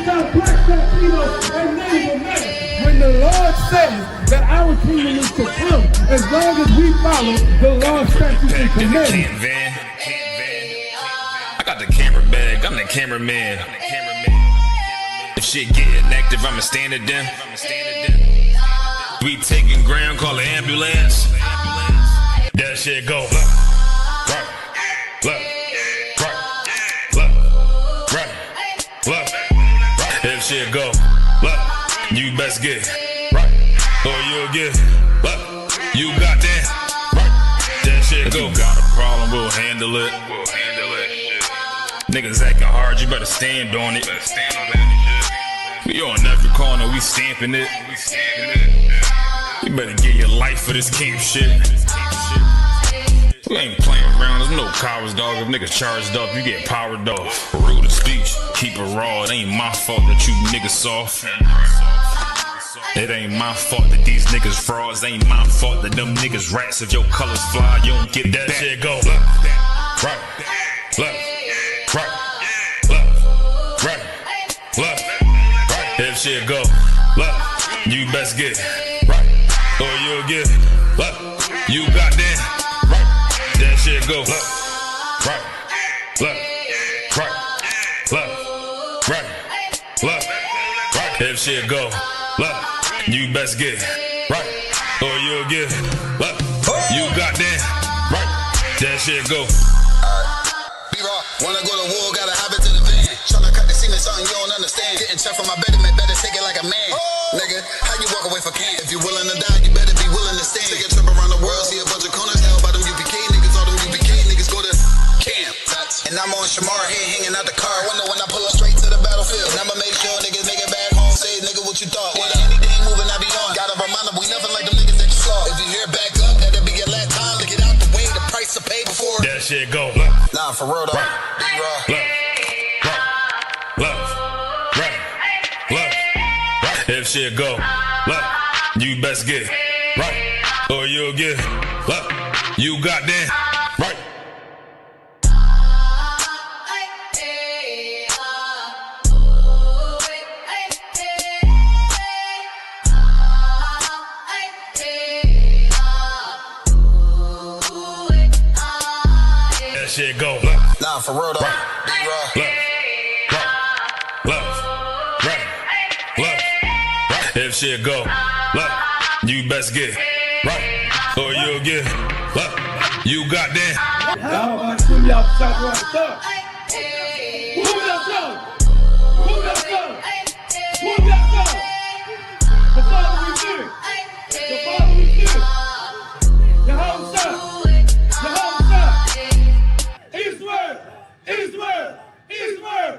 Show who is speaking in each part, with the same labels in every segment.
Speaker 1: South, Black, Latino, and Native American. When the Lord says that our kingdom is to come, as long as we follow the law, statutes, and commandments.
Speaker 2: I got the camera bag, I'm the cameraman. If shit getting active, I'ma stand it down. We taking ground, call an ambulance. That shit go right, right. If shit go left, you best get right, or you'll get left. You got that right. That shit go. If you got a problem, we'll handle it. Niggas acting hard, you better stand on it. We on every corner, we stamping it. You better get your life for this camp shit. We ain't playing around, there's no cowards, dog. If niggas charged up, you get powered off. Rude of speech, keep it raw. It ain't my fault that you niggas soft. It ain't my fault that these niggas frauds. It ain't my fault that them niggas rats. If your colors fly, you don't get that shit go left, right, left, right, left. If shit go left, you best get right, or you'll get left. You got that right. That shit go left, right, right. If shit go left, you best get right, or you'll get left. You got that right. That shit go.
Speaker 3: Wanna go to war, gotta hop into the van. Tryna cut the semen, something you don't understand. Getting tough on my betterment, better take it like a man. Nigga, how you walk away for camp? If you willing to die, you better be willing to stand. Take a trip around the world, see a bunch of corners held by them UPK niggas. All them UPK niggas go to camp. And I'm on Shamar here, hanging out the car. Wonder when I pull up straight to the battlefield. And I'ma make sure niggas make it back home. Say, nigga, what you thought? With anything moving, I be on. Gotta remind them, we nothing like them niggas that you saw. If you hear back up, that'll be your last time to get out the way. The price to pay before.
Speaker 2: That shit go left.
Speaker 3: Nah, for real though.
Speaker 2: If shit go left, you best get right, or you'll get left. You got that right. That shit go left.
Speaker 3: Nah, for real though.
Speaker 2: If shit go left, you best get right, or you'll get left. You got that.
Speaker 1: How about some y'all South, Move that song. Move that song. Move that song. The Father we fear. The Father we fear. The whole side. The whole side. Eastward. Eastward. Eastward.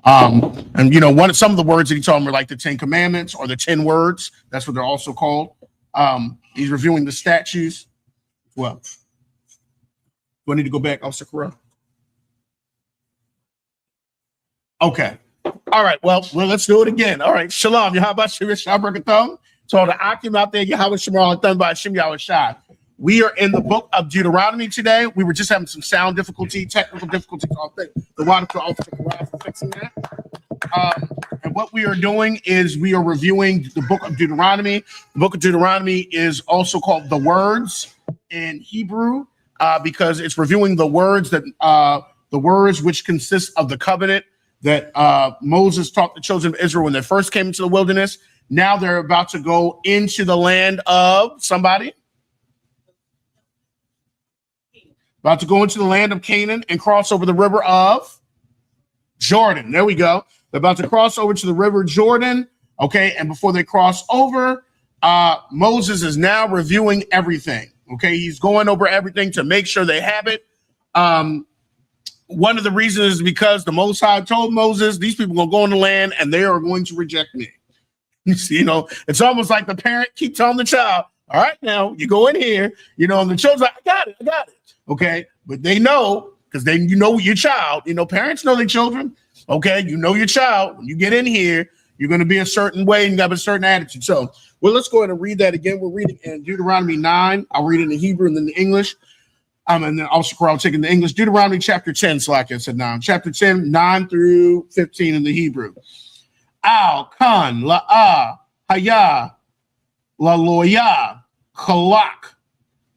Speaker 4: And some of the words that he told them were like the 10 Commandments or the 10 words. That's what they're also called. He's reviewing the statutes. Well, do I need to go back, Officer Corral? Okay. All right. Well, let's do it again. All right. Shalom. Yahweh Shirish Shabbarakatham. So the Akim out there, Yahweh Shemar and Thun by Hashem Yahweh Shai. We are in the book of Deuteronomy today. We were just having some sound difficulty, technical difficulties. So the water to Officer Corral for fixing that. And what we are doing is we are reviewing the book of Deuteronomy. The book of Deuteronomy is also called the words in Hebrew because it's reviewing the words which consist of the covenant that Moses taught the children of Israel when they first came into the wilderness. Now they're about to go into the land of somebody. About to go into the land of Canaan and cross over the river of Jordan. There we go. They're about to cross over to the river Jordan. Okay. And before they cross over, Moses is now reviewing everything. Okay. He's going over everything to make sure they have it. One of the reasons is because the Most High told Moses, these people are going to go in the land and they are going to reject me. It's almost like the parent keep telling the child, all right, now you go in here, and the child's like, I got it. Okay. But they know, because your child, parents know their children. Okay. Your child, when you get in here, you're going to be a certain way and you have a certain attitude. So, let's go ahead and read that again. We're reading in Deuteronomy 9. I'll read it in Hebrew and then the English. And then also I'll take in the English. Deuteronomy chapter 10, like I said now. Chapter 10, 9 through 15 in the Hebrew. Al, Kan, La'ah, Haya, La Loya, Kalak,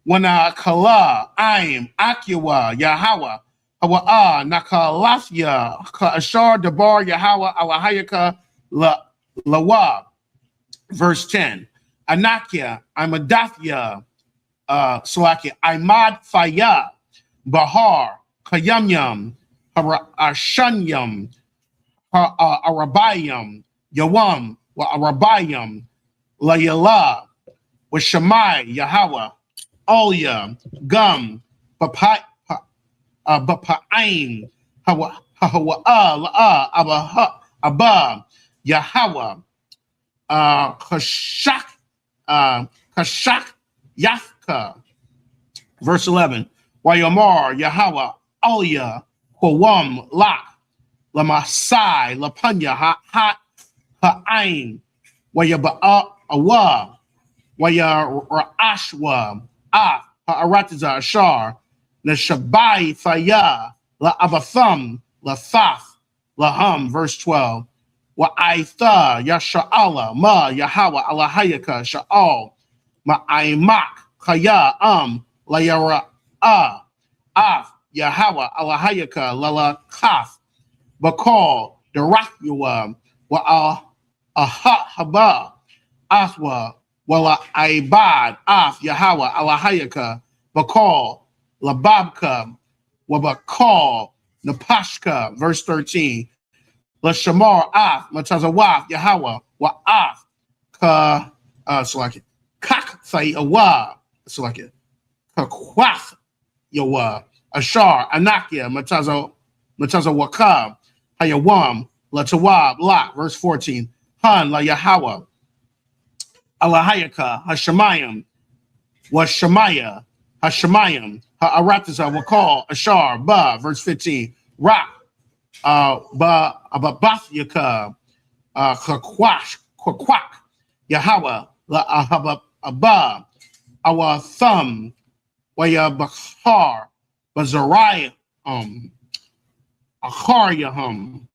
Speaker 4: Wana Kala, Aim, Akiwa, Yahweh, Hawa'a, Nakalafya, Ashar, Dabar, Yahweh, Alahayaka, Lawa. Verse 10. Anakia, Imadathya, Salakia, Imad Faya, Bahar, Kayamyam, Ashanyam, Arabayam, Yawam, wa Arabayam, Layala, wa Shamai, Yahweh, Olya, Gum, Bapa'ain, Hawa'a, La'a, Abba, Yahweh, Kashak, Yafka. Verse 11. Wayamar, Yahweh, Olya, Hawam, Lak, Lamasai, Lapanya, Ha'ain, Wayaba'a, Wayarashwa, Ha'aratiza, Ashar, Neshabai, Faya, La'abatham, Lathaf, Laham. Verse 12. Wa'aitha, Yasha'ala, Ma, Yahweh, Alahayaka, Sha'al, Ma'aimak, Kaya, Layara, Af, Yahweh, Alahayaka, Lala, Kaf, Bakal, Darakyua, Haba, Aswa, Wala Aibad, Af, Yahweh, Alahayaka, Bakal, Lababka, Wabakal, Napashka. Verse 13. La Shamar, Af, Matazawaf, Yahweh, Wa Af, Kak Fayawa, Kakwaf, Yawa, Ashar, Anakia, Matazawakab, Hayawam, Latawab, Lak. Verse 14. Han, La Yahweh, Alahayaka, Hashemayim, Washamaya, Hashemayim, Ha'aratiza, Wakal, Ashar, Ba. Verse 15. Rak, Babathyaka, Kwakwak, Yahweh, La Abba, our thumb, Wayabakar, Bazariah, Acharyahum,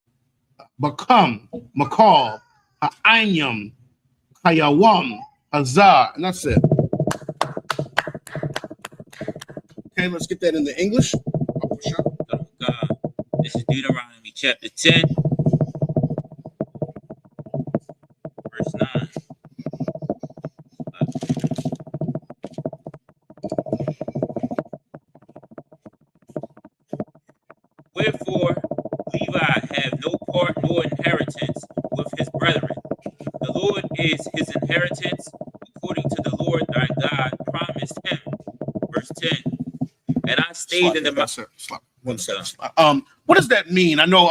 Speaker 4: Bakam, Makal, Ha'anyam, Hayawam, Hazar, and that's it. Okay, let's get that in the English.
Speaker 5: This is Deuteronomy chapter 10, verse 9. Wherefore Levi have no part nor inheritance with his brethren. The Lord is his inheritance, according to the Lord thy God promised him. Verse 10. And I stayed in the mountain.
Speaker 4: One second. What does that mean? I know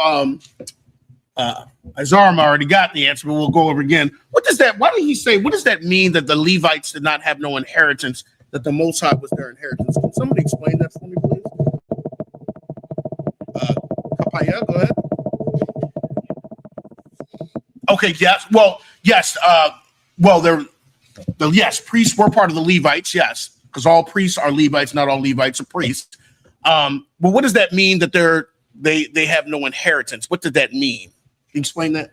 Speaker 4: Azaram already got the answer, but we'll go over again. What does that? Why did he say? What does that mean that the Levites did not have no inheritance? That the Most High was their inheritance? Can somebody explain that for me, please? Kapaya, go ahead. Okay. Yes. Well. Yes. Yes. Priests were part of the Levites. Yes, because all priests are Levites. Not all Levites are priests. But what does that mean that they have no inheritance? What did that mean? Can you explain that?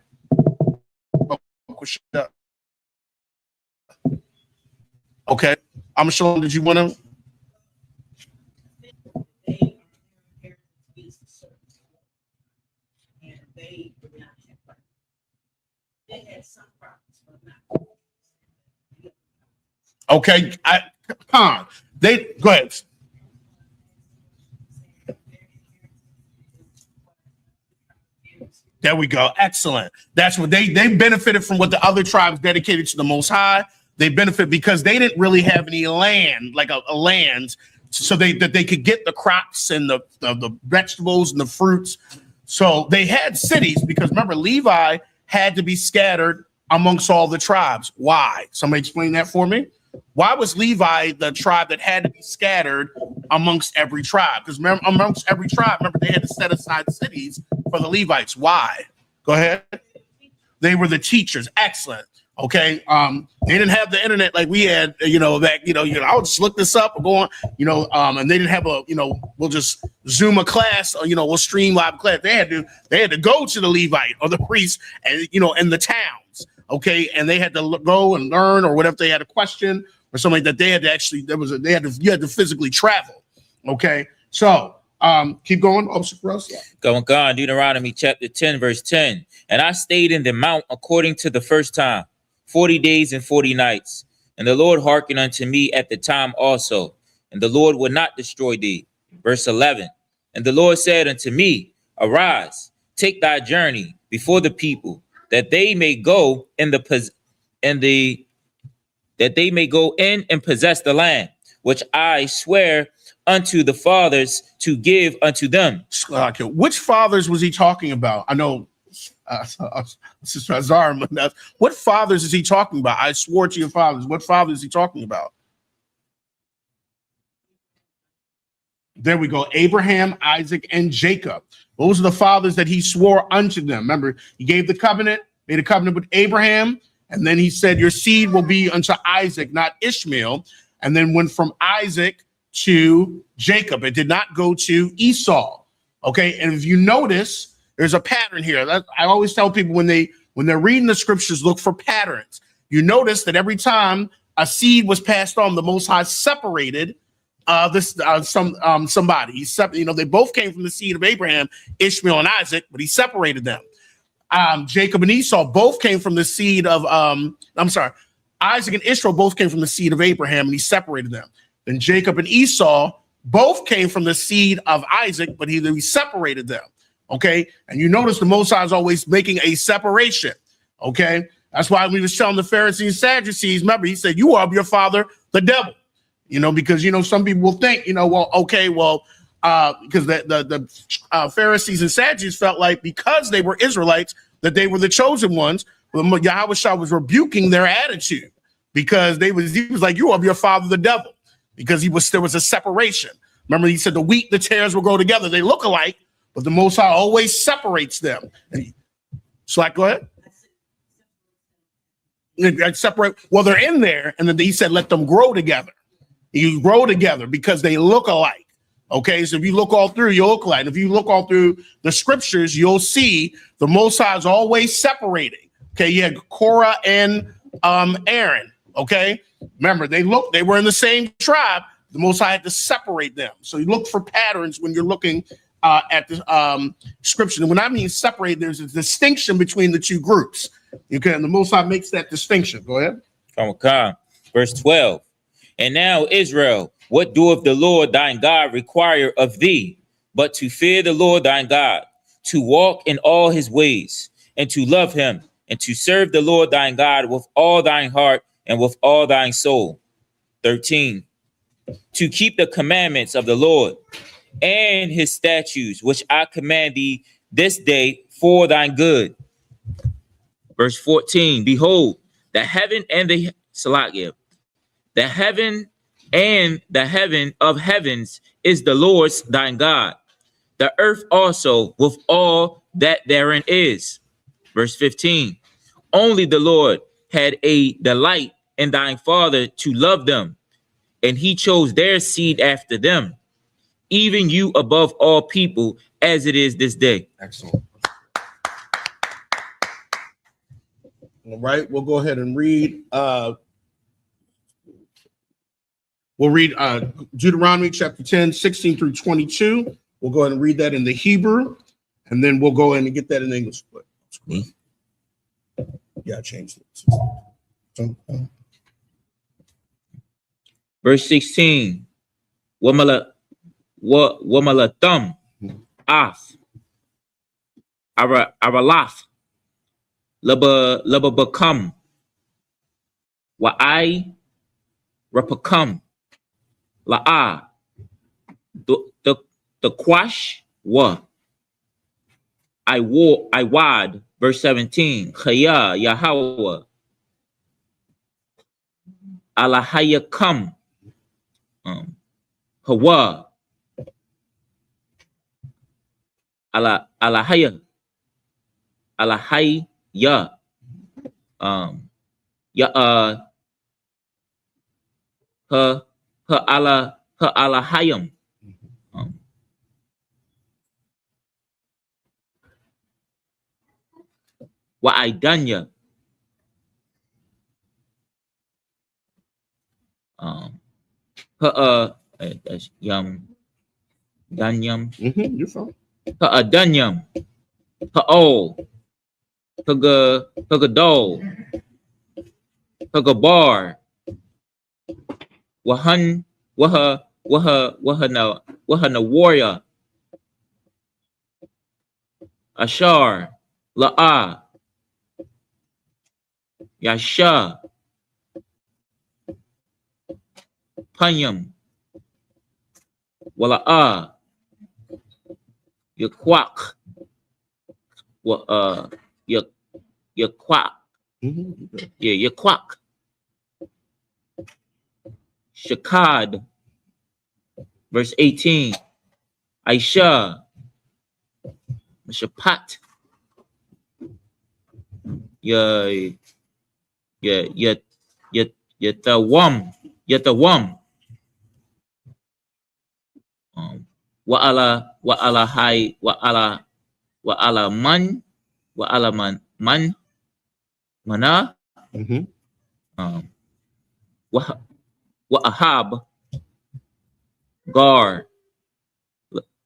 Speaker 4: Okay. Shalom, did you want to? Okay. They go ahead. There we go. Excellent. That's what they benefited from what the other tribes dedicated to the Most High. They benefit because they didn't really have any land, like a land, so that they could get the crops and the vegetables and the fruits. So they had cities because remember, Levi had to be scattered amongst all the tribes. Why? Somebody explain that for me. Why was Levi the tribe that had to be scattered amongst every tribe? Because amongst every tribe, remember, they had to set aside cities for the Levites. Why? Go ahead. They were the teachers. Excellent. Okay. They didn't have the internet like we had, back, I'll just look this up or go on, and they didn't have we'll just Zoom a class or, we'll stream live class. They had to go to the Levite or the priest and, in the towns. Okay. And they had to go and learn or whatever they had a question or something that they had to actually, you had to physically travel. Okay. So, keep going.
Speaker 5: Going on, Deuteronomy chapter 10, verse 10. And I stayed in the mount according to the first time, 40 days and 40 nights. And the Lord hearkened unto me at the time also, and the Lord would not destroy thee. Verse 11. And the Lord said unto me, arise, take thy journey before the people, that they may go in and possess the land, which I swear unto the fathers to give unto them.
Speaker 4: Which fathers was he talking about? I know Sister Azar, what fathers is he talking about? I swore to your fathers. What fathers is he talking about? There we go. Abraham, Isaac, and Jacob. Those are the fathers that he swore unto them. Remember, he gave the covenant, made a covenant with Abraham, and then he said, your seed will be unto Isaac, not Ishmael, and then went from Isaac to Jacob. It did not go to Esau. Okay, and if you notice, there's a pattern here. I always tell people when they're reading the scriptures, look for patterns. You notice that every time a seed was passed on, the Most High separated somebody. They both came from the seed of Abraham, Ishmael and Isaac, but he separated them. Jacob and Esau both came from the seed of Isaac and Israel both came from the seed of Abraham, and he separated them. Then Jacob and Esau both came from the seed of Isaac, but he separated them. Okay, and you notice the Most High is always making a separation. Okay, that's why we was telling the Pharisees and Sadducees. Remember, he said, "You are of your father, the devil." Because some people will think, because the Pharisees and Sadducees felt like because they were Israelites that they were the chosen ones. But Yahweh Shah was rebuking their attitude because he was like, "You are of your father, the devil," because there was a separation. Remember, he said the wheat, the tares will grow together. They look alike, but the Most High always separates them. Slack, go ahead. Separate. Well, they're in there, and then he said, "Let them grow together." You grow together because they look alike. Okay, so if you look all through, you'll look alike. And if you look all through the scriptures, you'll see the Most High is always separating. Okay, you had Korah and Aaron. Okay, remember they were in the same tribe. The Most High had to separate them. So you look for patterns when you're looking at the scripture. And when I mean separate, there's a distinction between the two groups. Okay, and the Most High makes that distinction. Go ahead.
Speaker 5: Verse 12. And now, Israel, what doeth the Lord thine God require of thee, but to fear the Lord thine God, to walk in all his ways, and to love him, and to serve the Lord thine God with all thine heart and with all thine soul. 13. To keep the commandments of the Lord and his statutes, which I command thee this day for thine good. Verse 14, behold, the heaven and the Salakia, the heaven and the heaven of heavens is the Lord's thine God, the earth also with all that therein is. Verse 15, only the Lord had a delight in thine father to love them, and he chose their seed after them, even you above all people, as it is this day.
Speaker 4: Excellent. All right, we'll go ahead and read. We'll read Deuteronomy chapter 10, 16 through 22. We'll go ahead and read that in the Hebrew, and then we'll go ahead and get that in English. Yeah, I changed it.
Speaker 5: Verse 16. Wamalatham af aralaf laba bakam wa I rapakam la the quash wa I wad. Verse 17. Chaya Yahweh alahayakam Hawa alahaya ya her alahayam wa I done ya her that's yum danyam
Speaker 4: You're fine.
Speaker 5: her danyam her all her gadol her gabar wahan waha na warrior ashar la'a yasha panyam wala'a yakwak yakwak yakwak shakad. Verse 18. Aisha shapat yatawam wa ala man mana wa ahab gar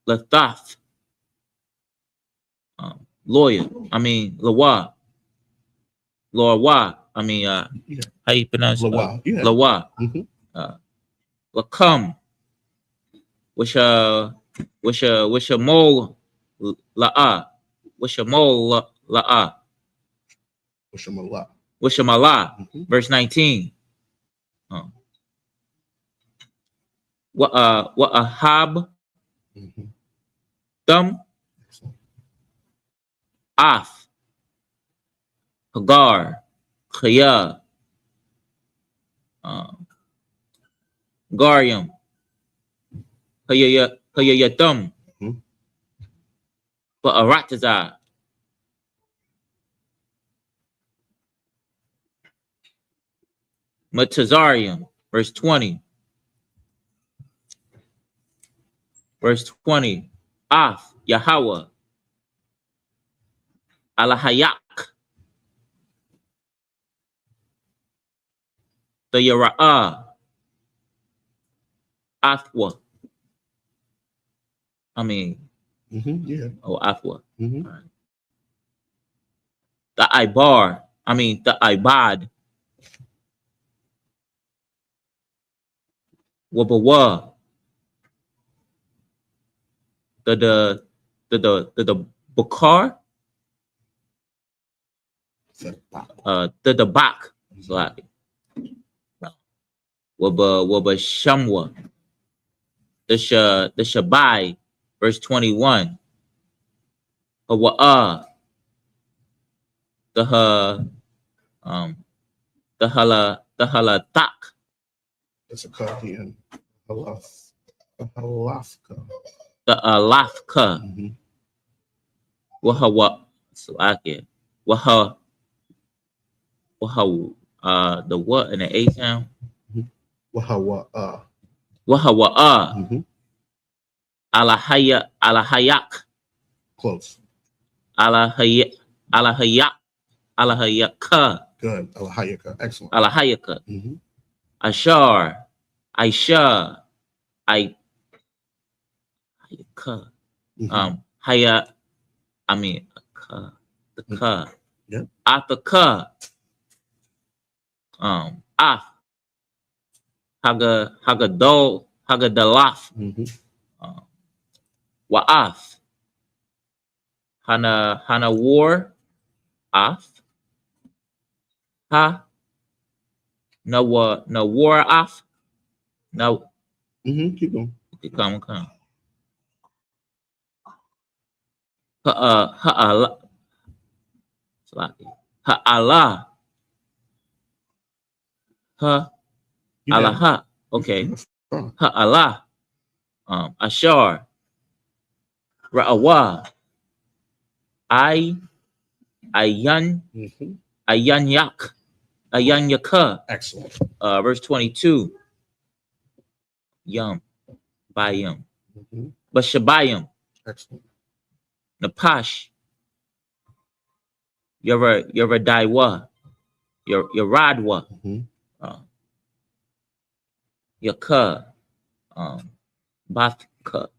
Speaker 5: lathaf lawyer lawa how you pronounce
Speaker 4: Lawa. Yeah.
Speaker 5: lawa lakam wish a mole la'a wish a mole la'a
Speaker 4: Washamallah.
Speaker 5: wishamala. Verse 19. What ahab thumb af hagar khaya garyam hayayatum for arataza. Matazarium. Verse 20. Verse 20. Af Yahweh Alahayak the Yara'ah Afwa.
Speaker 4: Yeah.
Speaker 5: Afwa.
Speaker 4: Mhm.
Speaker 5: Right. The Ibar. The Ibad. Wabawa. The Bakar. The Bak. Like Waba Shamwa. The Shabai. Verse 21. Hawa'a halatak,
Speaker 4: It's a cut here. Halafka.
Speaker 5: the alafka,
Speaker 4: Mhm.
Speaker 5: wahawa, Slovakia, waha, the what in the A sound,
Speaker 4: Wahawa.
Speaker 5: wahawa,
Speaker 4: Mhm.
Speaker 5: alahayak,
Speaker 4: Close.
Speaker 5: alahayaka,
Speaker 4: Good. Alahayaka. Excellent.
Speaker 5: alahayaka,
Speaker 4: Mhm.
Speaker 5: ashar, aisha, hayaka,
Speaker 4: Mhm.
Speaker 5: haya, I mean, the ka,
Speaker 4: Yeah.
Speaker 5: afaka, af, hagadalaf,
Speaker 4: Mhm.
Speaker 5: wa'af, hana war, af, ha, na war af, no,
Speaker 4: Mhm. Keep going.
Speaker 5: come. Ha'ala, ha'ala,
Speaker 4: You got it.
Speaker 5: alaha, okay,
Speaker 4: Fine.
Speaker 5: ha'ala, ashar, ra'awa, ayan,
Speaker 4: Mhm.
Speaker 5: ayanyaka,
Speaker 4: Excellent.
Speaker 5: verse 22, yum, bayum,
Speaker 4: Mhm.
Speaker 5: bashabayum,
Speaker 4: Excellent.
Speaker 5: napash, yaradaiwa, yaradwa,
Speaker 4: Mhm.
Speaker 5: yaka, bathka,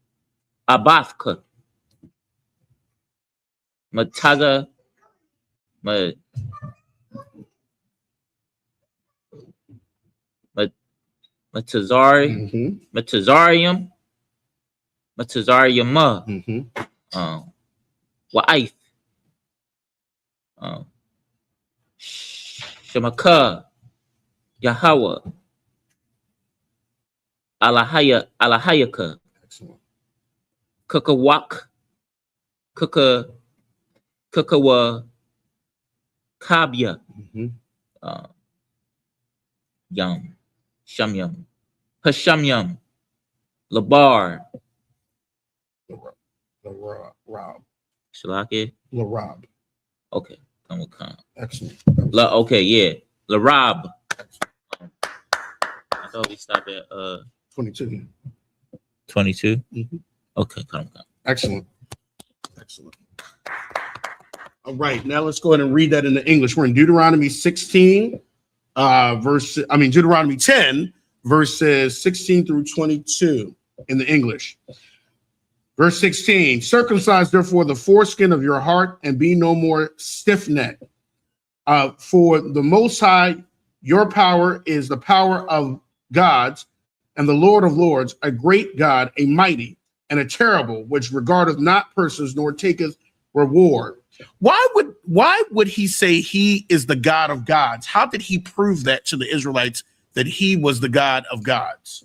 Speaker 5: abathka, mataga, matazari,
Speaker 4: Mhm.
Speaker 5: matazarium,
Speaker 4: Mhm.
Speaker 5: wa'ith, shamaka, Yahweh, alahayaka,
Speaker 4: Excellent.
Speaker 5: kukawak, kukawa, kabya,
Speaker 4: Mhm.
Speaker 5: yum, shamyam, hashamyam, labar,
Speaker 4: Rob.
Speaker 5: shalaki,
Speaker 4: Rob.
Speaker 5: okay, come.
Speaker 4: Excellent.
Speaker 5: Okay, yeah, larab. I thought we stopped at
Speaker 4: 22.
Speaker 5: 22.
Speaker 4: Mhm.
Speaker 5: Okay, come.
Speaker 4: Excellent. Excellent. All right, now let's go ahead and read that in the English. We're in Deuteronomy 16, Deuteronomy 10, verses 16 through 22 in the English. Verse 16, circumcise therefore the foreskin of your heart and be no more stiff-necked. For the Most High, your power is the power of gods and the Lord of lords, a great God, a mighty and a terrible, which regardeth not persons nor taketh reward. Why would he say he is the God of gods? How did he prove that to the Israelites that he was the God of gods?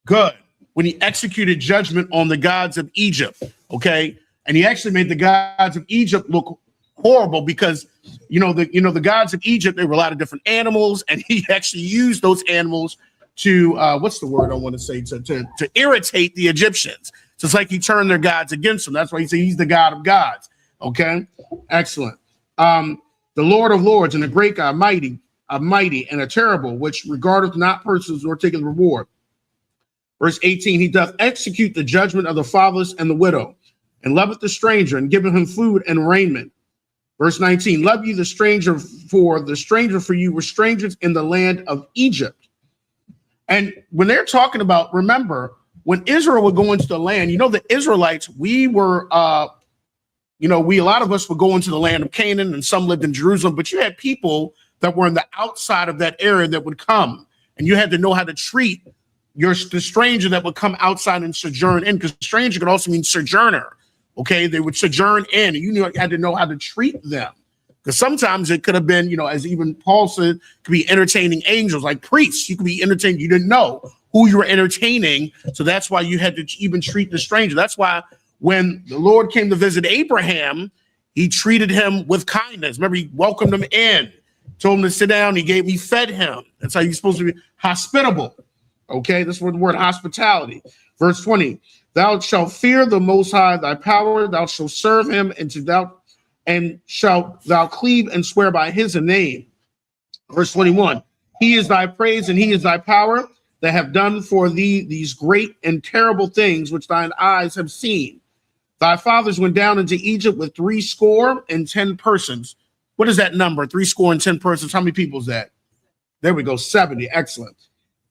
Speaker 4: Good. When he executed judgment on the gods of Egypt, okay? And he actually made the gods of Egypt look horrible because the gods of Egypt, they were a lot of different animals, and he actually used those animals to what's the word I want to say, to irritate the Egyptians. So it's like he turned their gods against them. That's why he said he's the God of gods. Okay, excellent. The Lord of lords and a great God, mighty and a terrible, which regardeth not persons nor taketh reward. Verse 18, he doth execute the judgment of the fatherless and the widow, and loveth the stranger, and giveth him food and raiment. Verse 19, love you the stranger for you were strangers in the land of Egypt. And when they're talking about, remember, when Israel would go into the land, the Israelites, a lot of us would go into the land of Canaan, and some lived in Jerusalem, but you had people that were in the outside of that area that would come, and you had to know how to treat the stranger that would come outside and sojourn in, because stranger could also mean sojourner. Okay, they would sojourn in, and you had to know how to treat them, because sometimes it could have been, as even Paul said, could be entertaining angels, like priests. You could be entertaining. You didn't know who you were entertaining, so that's why you had to even treat the stranger. That's why when the Lord came to visit Abraham, he treated him with kindness. Remember, he welcomed him in, told him to sit down. He fed him. That's how you're supposed to be hospitable. Okay, this is the word hospitality. Verse 20, thou shalt fear the Most High, thy power, thou shalt serve him, and shalt thou cleave and swear by his name. Verse 21, he is thy praise and he is thy power that have done for thee these great and terrible things which thine eyes have seen. Thy fathers went down into Egypt with 70 persons. What is that number? 70 persons. How many people is that? There we go, 70. Excellent.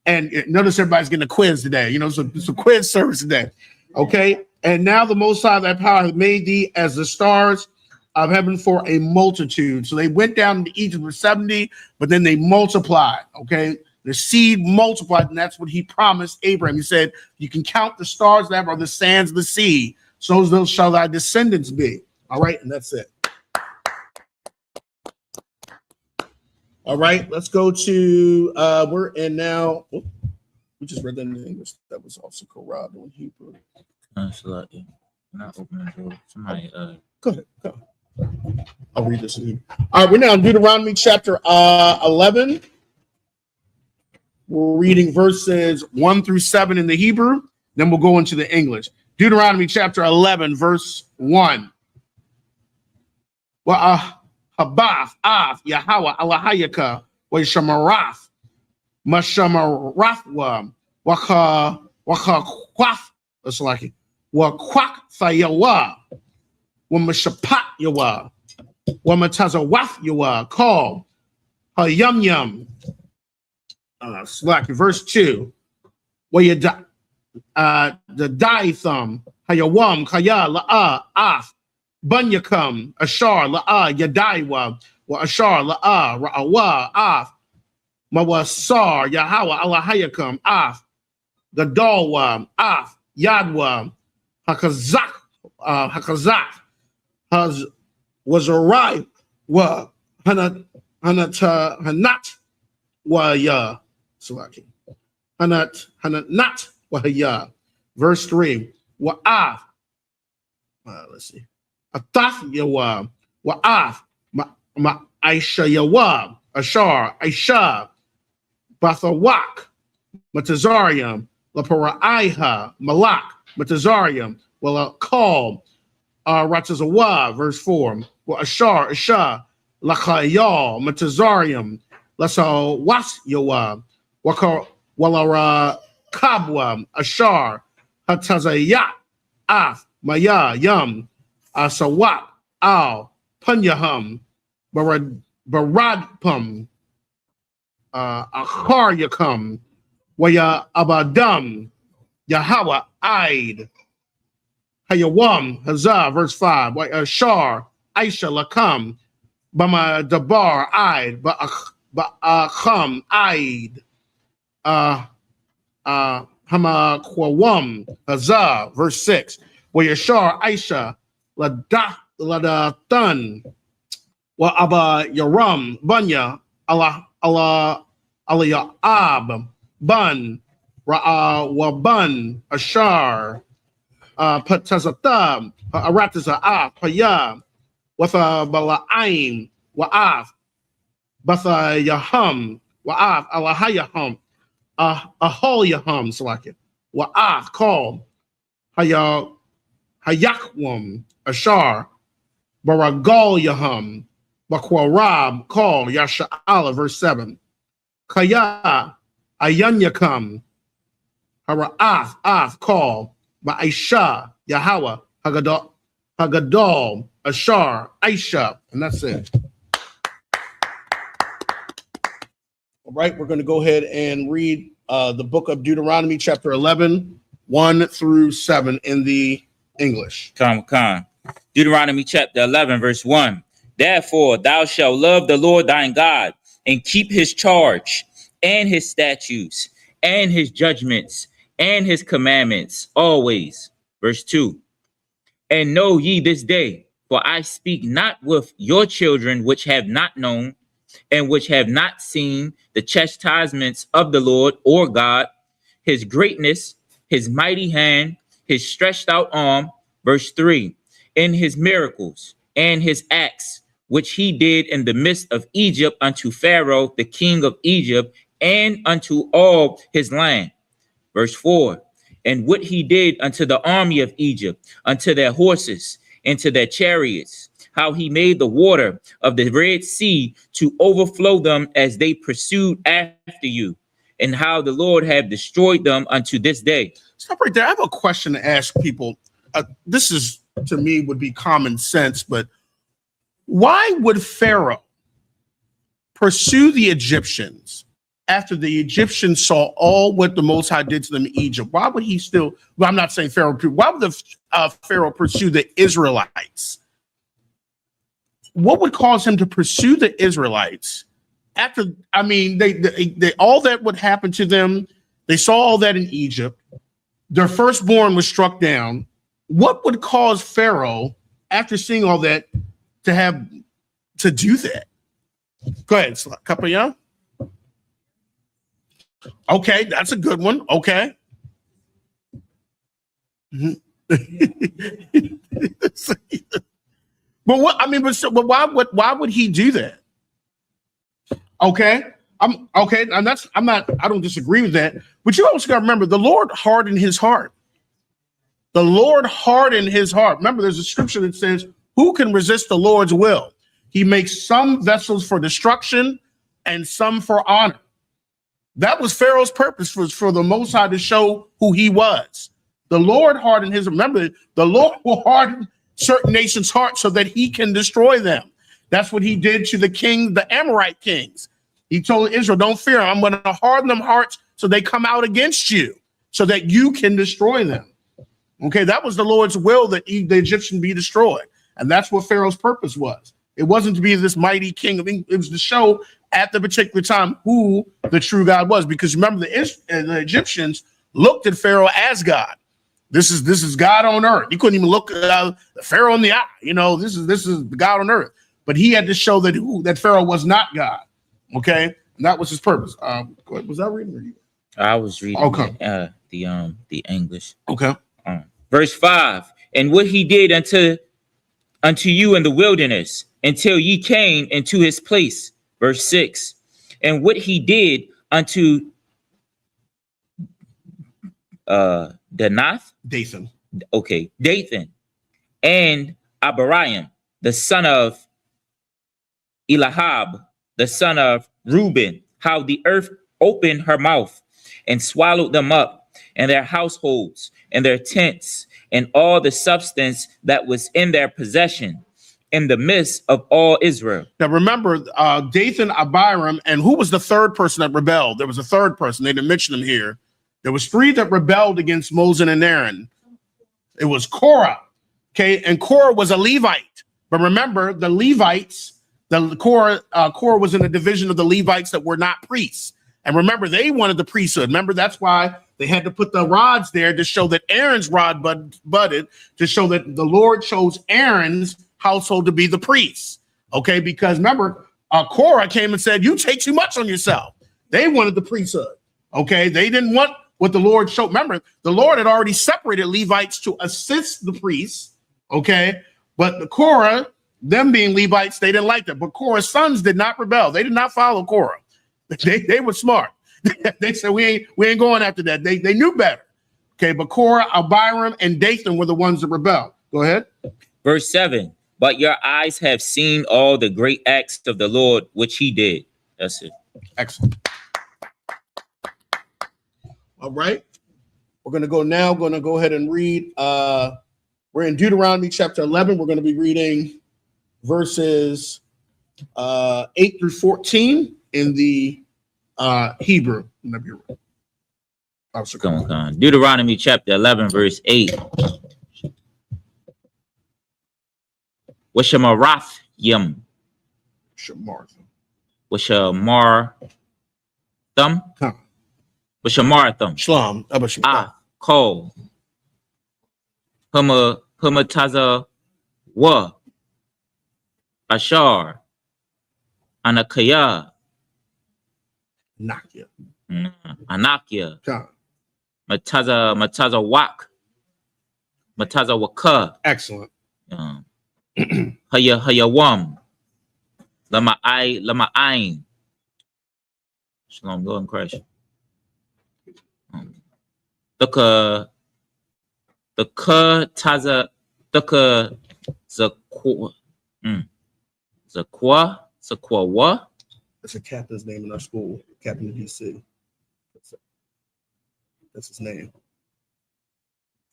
Speaker 4: And notice everybody's getting a quiz today. You know, it's a quiz service today. Okay. And now the Most High thy power hath made thee as the stars of heaven for a multitude. So they went down into Egypt with 70, but then they multiplied. Okay. The seed multiplied, and that's what he promised Abraham. He said, you can count the stars that are the sands of the sea. So those shall thy descendants be. All right. And that's it. All right, let's go to we're in now. Oh, we just read that in English. That was also Quran in Hebrew.
Speaker 5: Not opening the door. Somebody
Speaker 4: Go ahead. Go. I'll read this in Hebrew. All right, we're now in Deuteronomy chapter 11. We're reading verses 1 through 7 in the Hebrew. Then we'll go into the English. Deuteronomy chapter 11, verse 1. Well, Habath, Av, Yahweh, Alahayaka, wa Shamarath, Mashamarathwa, Waka Quaf, that's like it, Wakwak Fayawa, Wamashapat Yawa, Wamatazawath Yawa, call, Hayum Yum, slack, verse 2, where you the Daithum, Hayawam, Kaya, La'a, Af, Bunyakam, Ashar, La'a, Yadaiwa, Wa Ashar, La'a, Ra'awa, Af, Mawasar, Yahweh, Alahayakam, Af, Gadalwa, Af, Yadwa, Hakazak, Haz, Wazarai, Wa, Hanat, Wa Ya, Salaki, Hanat, Wa Ya. Verse 3, Wa Af, let's see. Ataf Yawa, Wa'af, Ma Aisha Yawa, Ashar, Aisha, Bathawak, Matazarium, Laparaiha, Malak, Matazarium, Wala Call, Ratazawa, verse 4, Wa Ashar, Asha, Lakayal, Matazarium, Lasa Was Yawa, Walara Kabwa, Ashar, Hatazayat, Af, Maya, Yum, Asawak, Al, Punyahum, Baradpum, Akhar Yakum, Waya Abadam, Yahweh, Aid, Hayawam, Hazah, verse 5, Ashar, Aisha, Lakam, Bama Dabar, Aid, Ba'acham, Aid, Hamakwawam, Hazah, verse 6, Wayashar, Aisha, Ladatan, Wa Aba Yaram, Banya, Allah Ab, Bun, Ra'a Waban, Ashar, Patazata, Arataza, Paya, Watha Bala'aim, Wa'af, Batha Yaham, Wa'af, Alahayaham, Ahol Yaham, Salakit, Wa'af, call, Hayakwam, Ashar, Baragal Yaham, Bakwarab, call, Yasha'ala, verse 7. Kaya, Ayanyakam, Hara'af, Af, call, Ma'aisha, Yahweh, Hagadol, Ashar, Aisha, and that's it. All right, we're going to go ahead and read the book of Deuteronomy, chapter 11, 1 through 7 in the English.
Speaker 5: Come. Deuteronomy chapter 11, verse 1. Therefore, thou shalt love the Lord thine God and keep his charge and his statutes and his judgments and his commandments always. Verse 2. And know ye this day, for I speak not with your children which have not known and which have not seen the chastisements of the Lord or God, his greatness, his mighty hand, his stretched out arm, Verse 3, in his miracles and his acts, which he did in the midst of Egypt unto Pharaoh, the king of Egypt, and unto all his land. Verse 4, and what he did unto the army of Egypt, unto their horses, and to their chariots, how he made the water of the Red Sea to overflow them as they pursued after you, and how the Lord have destroyed them unto this day.
Speaker 4: Stop right there. I have a question to ask people. This is, to me, would be common sense, but why would Pharaoh pursue the Egyptians after the Egyptians saw all what the Most High did to them in Egypt? Why would he still, well, I'm not saying Pharaoh, why would the Pharaoh pursue the Israelites? What would cause him to pursue the Israelites after, I mean, they all that would happen to them, they saw all that in Egypt, their firstborn was struck down. What would cause Pharaoh, after seeing all that, to do that? Go ahead, couple young. Okay, that's a good one. Okay. But what I mean, but why would he do that? Okay, I'm okay, and I don't disagree with that. But you also got to remember, the Lord hardened his heart. The Lord hardened his heart. Remember, there's a scripture that says, "Who can resist the Lord's will? He makes some vessels for destruction and some for honor." That was Pharaoh's purpose, was for the Most High to show who he was. The Lord hardened his. Remember, the Lord will harden certain nations' hearts so that he can destroy them. That's what he did to the Amorite kings. He told Israel, "Don't fear. I'm going to harden them hearts so they come out against you, so that you can destroy them." Okay, that was the Lord's will, that the Egyptian be destroyed, and that's what Pharaoh's purpose was. It wasn't to be this mighty king. It was to show at the particular time who the true God was. Because remember, the Egyptians looked at Pharaoh as God. This is God on earth. You couldn't even look the Pharaoh in the eye. You know, this is God on earth. But he had to show that Pharaoh was not God. Okay, and that was his purpose. Was I reading or you?
Speaker 5: I was reading.
Speaker 4: Okay.
Speaker 5: The English.
Speaker 4: Okay.
Speaker 5: Verse 5, and what he did unto you in the wilderness until ye came into his place. Verse 6, and what he did unto
Speaker 4: Dathan.
Speaker 5: Okay, Dathan, and Abiram, the son of Elihab, the son of Reuben, how the earth opened her mouth and swallowed them up, and their households, and their tents, and all the substance that was in their possession, in the midst of all Israel.
Speaker 4: Now remember, Dathan, Abiram, and who was the third person that rebelled? There was a third person. They didn't mention him here. There was three that rebelled against Moses and Aaron. It was Korah. Okay, and Korah was a Levite. But remember, the Levites, Korah was in a division of the Levites that were not priests. And remember, they wanted the priesthood. Remember, that's why they had to put the rods there to show that Aaron's rod budded, to show that the Lord chose Aaron's household to be the priests. Okay, because remember, Korah came and said, "You take too much on yourself." They wanted the priesthood. Okay, they didn't want what the Lord showed. Remember, the Lord had already separated Levites to assist the priests. Okay, but the Korah, them being Levites, they didn't like that. But Korah's sons did not rebel. They did not follow Korah. They were smart. They said, we ain't going after that. They knew better. Okay, but Korah, Abiram, and Dathan were the ones that rebelled. Go ahead.
Speaker 5: Verse 7, but your eyes have seen all the great acts of the Lord, which he did. That's it.
Speaker 4: Excellent. All right. We're going to go ahead and read. We're in Deuteronomy chapter 11. We're going to be reading verses 8 through 14 in the Hebrew.
Speaker 5: Come on. Deuteronomy chapter 11, verse 8. Washamarathim. Washamarathum. Washamarathum.
Speaker 4: Shalom.
Speaker 5: Call. Humataza wa. Ashar. Anakaya. Anakia. Mataza wak. Mataza waka.
Speaker 4: Excellent.
Speaker 5: Hayawam. Lama ain. Shalom, go and crash. The taza zakwa wa.
Speaker 4: That's a captain's name in our school, Captain of DC. That's his name.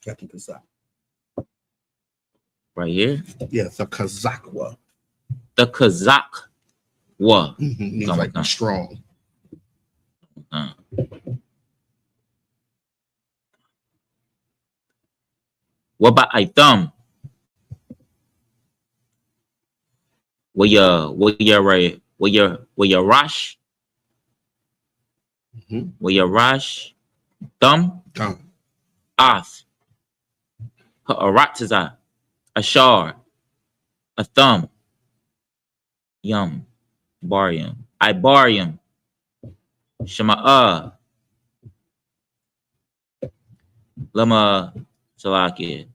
Speaker 4: Captain Kazak.
Speaker 5: Right here.
Speaker 4: Yeah, the Kazakwa.
Speaker 5: The Kazak wa.
Speaker 4: Means like be strong.
Speaker 5: What about item? Where your rush? Where your rush? Thumb? Off. A ratiza. A shar. A thumb. Yum. Barium. I barium. Shama'a. Lama Salaki.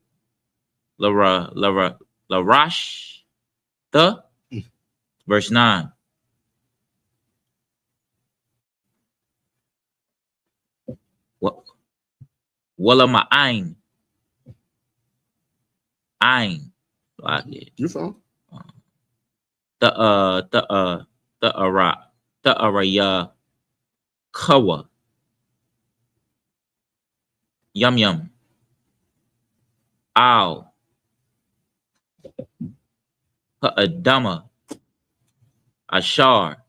Speaker 5: Larash. The. Verse 9. Wala ma'ain. Ain.
Speaker 4: You phone?
Speaker 5: The araya kawa. Yum. Ow. Adama. Ashar.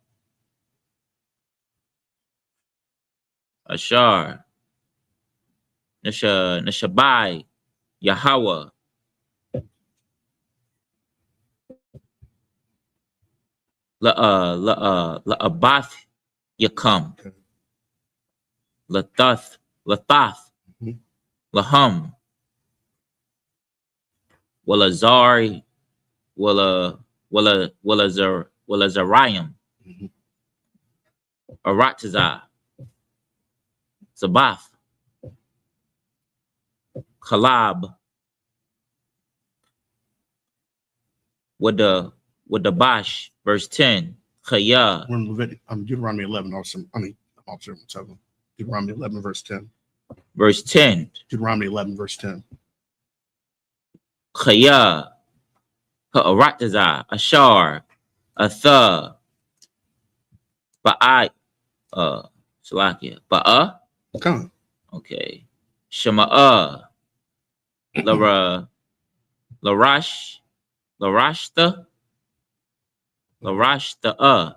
Speaker 5: Nashabai. Yahweh. La abath yakam. Latath. Lahum. Wala zari. Wala zarayim. Aratiza. Sabath. Kalab. With the Bash, verse 10. Chaya.
Speaker 4: We're in Deuteronomy 11. Deuteronomy 11, verse 10.
Speaker 5: Verse 10.
Speaker 4: Deuteronomy 11, verse 10.
Speaker 5: Chaya. Ha'aratiza. Ashar. Atha. Ba'ai. Salakia. Ba'a.
Speaker 4: Come.
Speaker 5: Okay. Shema'a. Larash. Larashta. Larashta.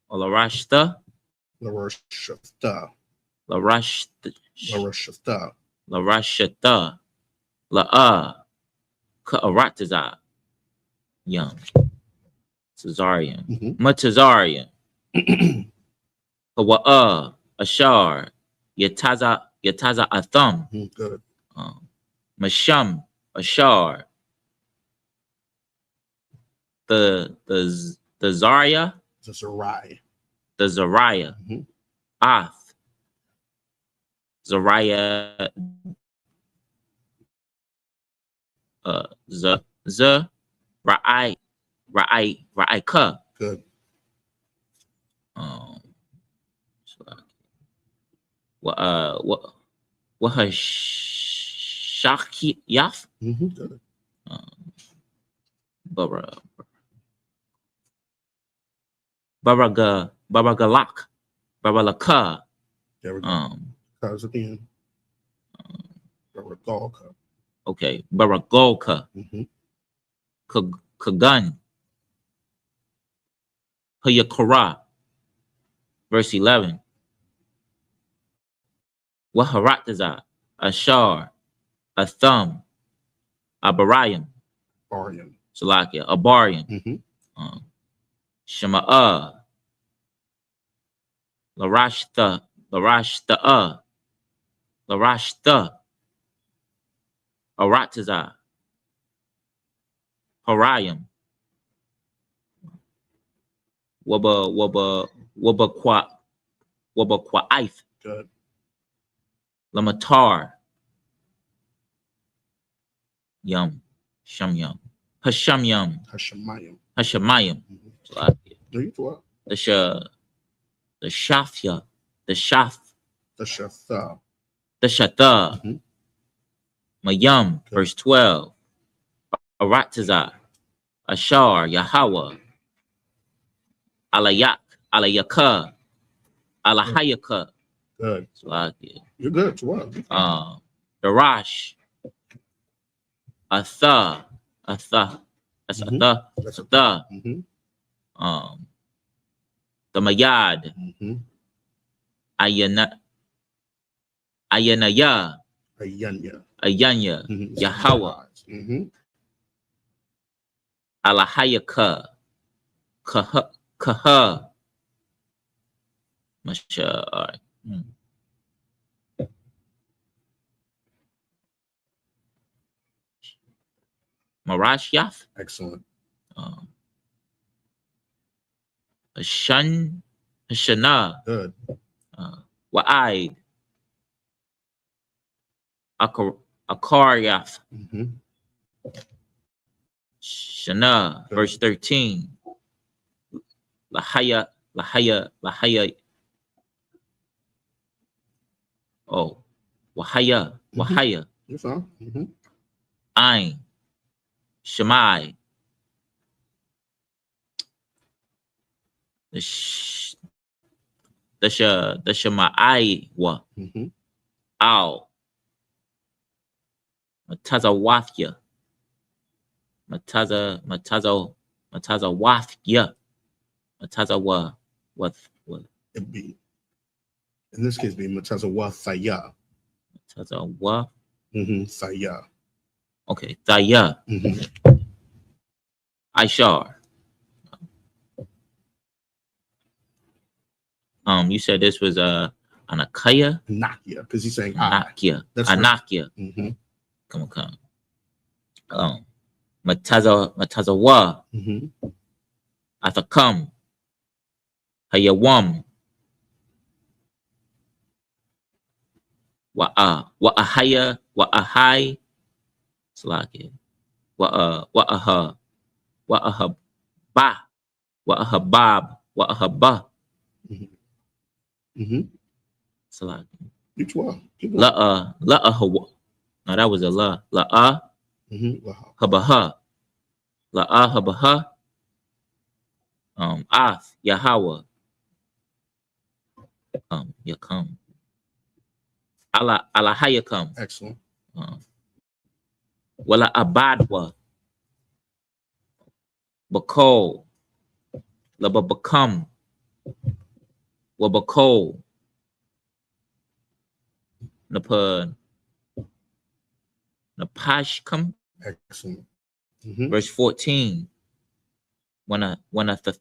Speaker 5: Or Larashta.
Speaker 4: Larashta.
Speaker 5: Larashta. Larashta. La'a. Ka'aratiza. Yum. Tazarian. Matazarian. Hawa'a. Ashar. Yataza atham.
Speaker 4: Good.
Speaker 5: Masham. Ashar. The Zaria.
Speaker 4: The Zarai.
Speaker 5: The Zariah. Ath. Zariah. Ra'ika.
Speaker 4: Good.
Speaker 5: What has Shaki Yaf?
Speaker 4: Good.
Speaker 5: Baragalak. Baralaka.
Speaker 4: There we go. Cause at the end. Baragalka.
Speaker 5: Okay. Baragolka. Kagun. Hayakara. Verse 11. Waharataza. Ashar. Atham. Abarayim.
Speaker 4: Barium.
Speaker 5: Salakia. Abarium. Shema'a. Larashta. Arataza. Harayim. Waba Kwa'if.
Speaker 4: Good.
Speaker 5: Lamatar. Yum. Shamyam. Hashamyam.
Speaker 4: Hashemayim.
Speaker 5: Hashemayim.
Speaker 4: No, you 12.
Speaker 5: The Shafya. The Shaf.
Speaker 4: The Shatha.
Speaker 5: The Shatha.
Speaker 4: Mhm.
Speaker 5: Mayam.
Speaker 4: Good.
Speaker 5: Verse 12. Aratazah. Ashar. Yahweh. Alayak. Alayaka. Alahayaka.
Speaker 4: Good.
Speaker 5: Salakia.
Speaker 4: You're good. 12.
Speaker 5: Darash. Atha. That's
Speaker 4: Mhm.
Speaker 5: Atha.
Speaker 4: That's
Speaker 5: Atha.
Speaker 4: Mm-hmm.
Speaker 5: The Mayad.
Speaker 4: Mm-hmm.
Speaker 5: Ayanaya.
Speaker 4: Ayanya.
Speaker 5: Ayanya.
Speaker 4: Mm-hmm.
Speaker 5: Yahweh.
Speaker 4: Mm-hmm.
Speaker 5: Alahayaka. Kaha. Masha. All right. Marashyaf.
Speaker 4: Excellent.
Speaker 5: Hashana.
Speaker 4: Good.
Speaker 5: Wa'id. Akaryaf.
Speaker 4: Mm-hmm.
Speaker 5: Shana.
Speaker 4: Good.
Speaker 5: Verse 13. Lahaya. Oh. Wahaya.
Speaker 4: You're fine. Mm-hmm.
Speaker 5: Ain. Shemai. The Shemai wa.
Speaker 4: Mm-hmm.
Speaker 5: Ow. Matazawafya. Matazawafya. Matazawa. What?
Speaker 4: It'd be, in this case, be Matazawa Thaya.
Speaker 5: Matazawa.
Speaker 4: Mm-hmm. Thaya.
Speaker 5: Okay. Thaya.
Speaker 4: Mm-hmm.
Speaker 5: Aishar. You said this was Anakaya.
Speaker 4: Nakia, because he's saying I.
Speaker 5: Anakia.
Speaker 4: That's right.
Speaker 5: Anakia.
Speaker 4: Mm-hmm.
Speaker 5: Come. Matazawa.
Speaker 4: Mm-hmm.
Speaker 5: Athakam. Hayawam. Wa'ahaya. Wa'ahai. Slaki. Wa'aha. Wa'ahabah. Wa'ahabab. Wa'ahabah.
Speaker 4: Mm-hmm.
Speaker 5: Slaki.
Speaker 4: You 12.
Speaker 5: La'ahawa. No, that was a la. La'a.
Speaker 4: Mm-hmm.
Speaker 5: Habaha. La'a habaha. Ath. Yahweh. Yakam. Alahayakam.
Speaker 4: Excellent.
Speaker 5: Wala abadwa. Bakol. Lababakam. Wabakol. Napashkam.
Speaker 4: Excellent. Mm-hmm.
Speaker 5: Verse 14. Wanathafya.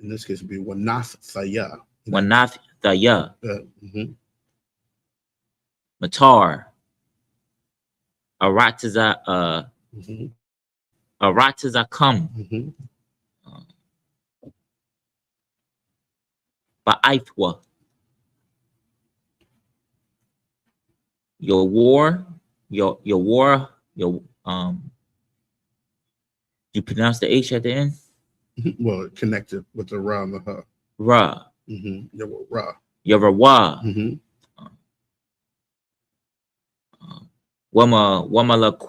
Speaker 4: In this case, it would be Wanath Thaya.
Speaker 5: Wanathaya.
Speaker 4: Mm-hmm.
Speaker 5: Matar.
Speaker 4: Mm-hmm.
Speaker 5: Aratazakam.
Speaker 4: Mm-hmm.
Speaker 5: Ba'aithwa. Your war. You pronounce the H at the end?
Speaker 4: Well, connected with the Ra and the Ha.
Speaker 5: Ra.
Speaker 4: Mm-hmm. Yeah, well, Ra.
Speaker 5: Yavawa.
Speaker 4: Mm-hmm.
Speaker 5: Wamalak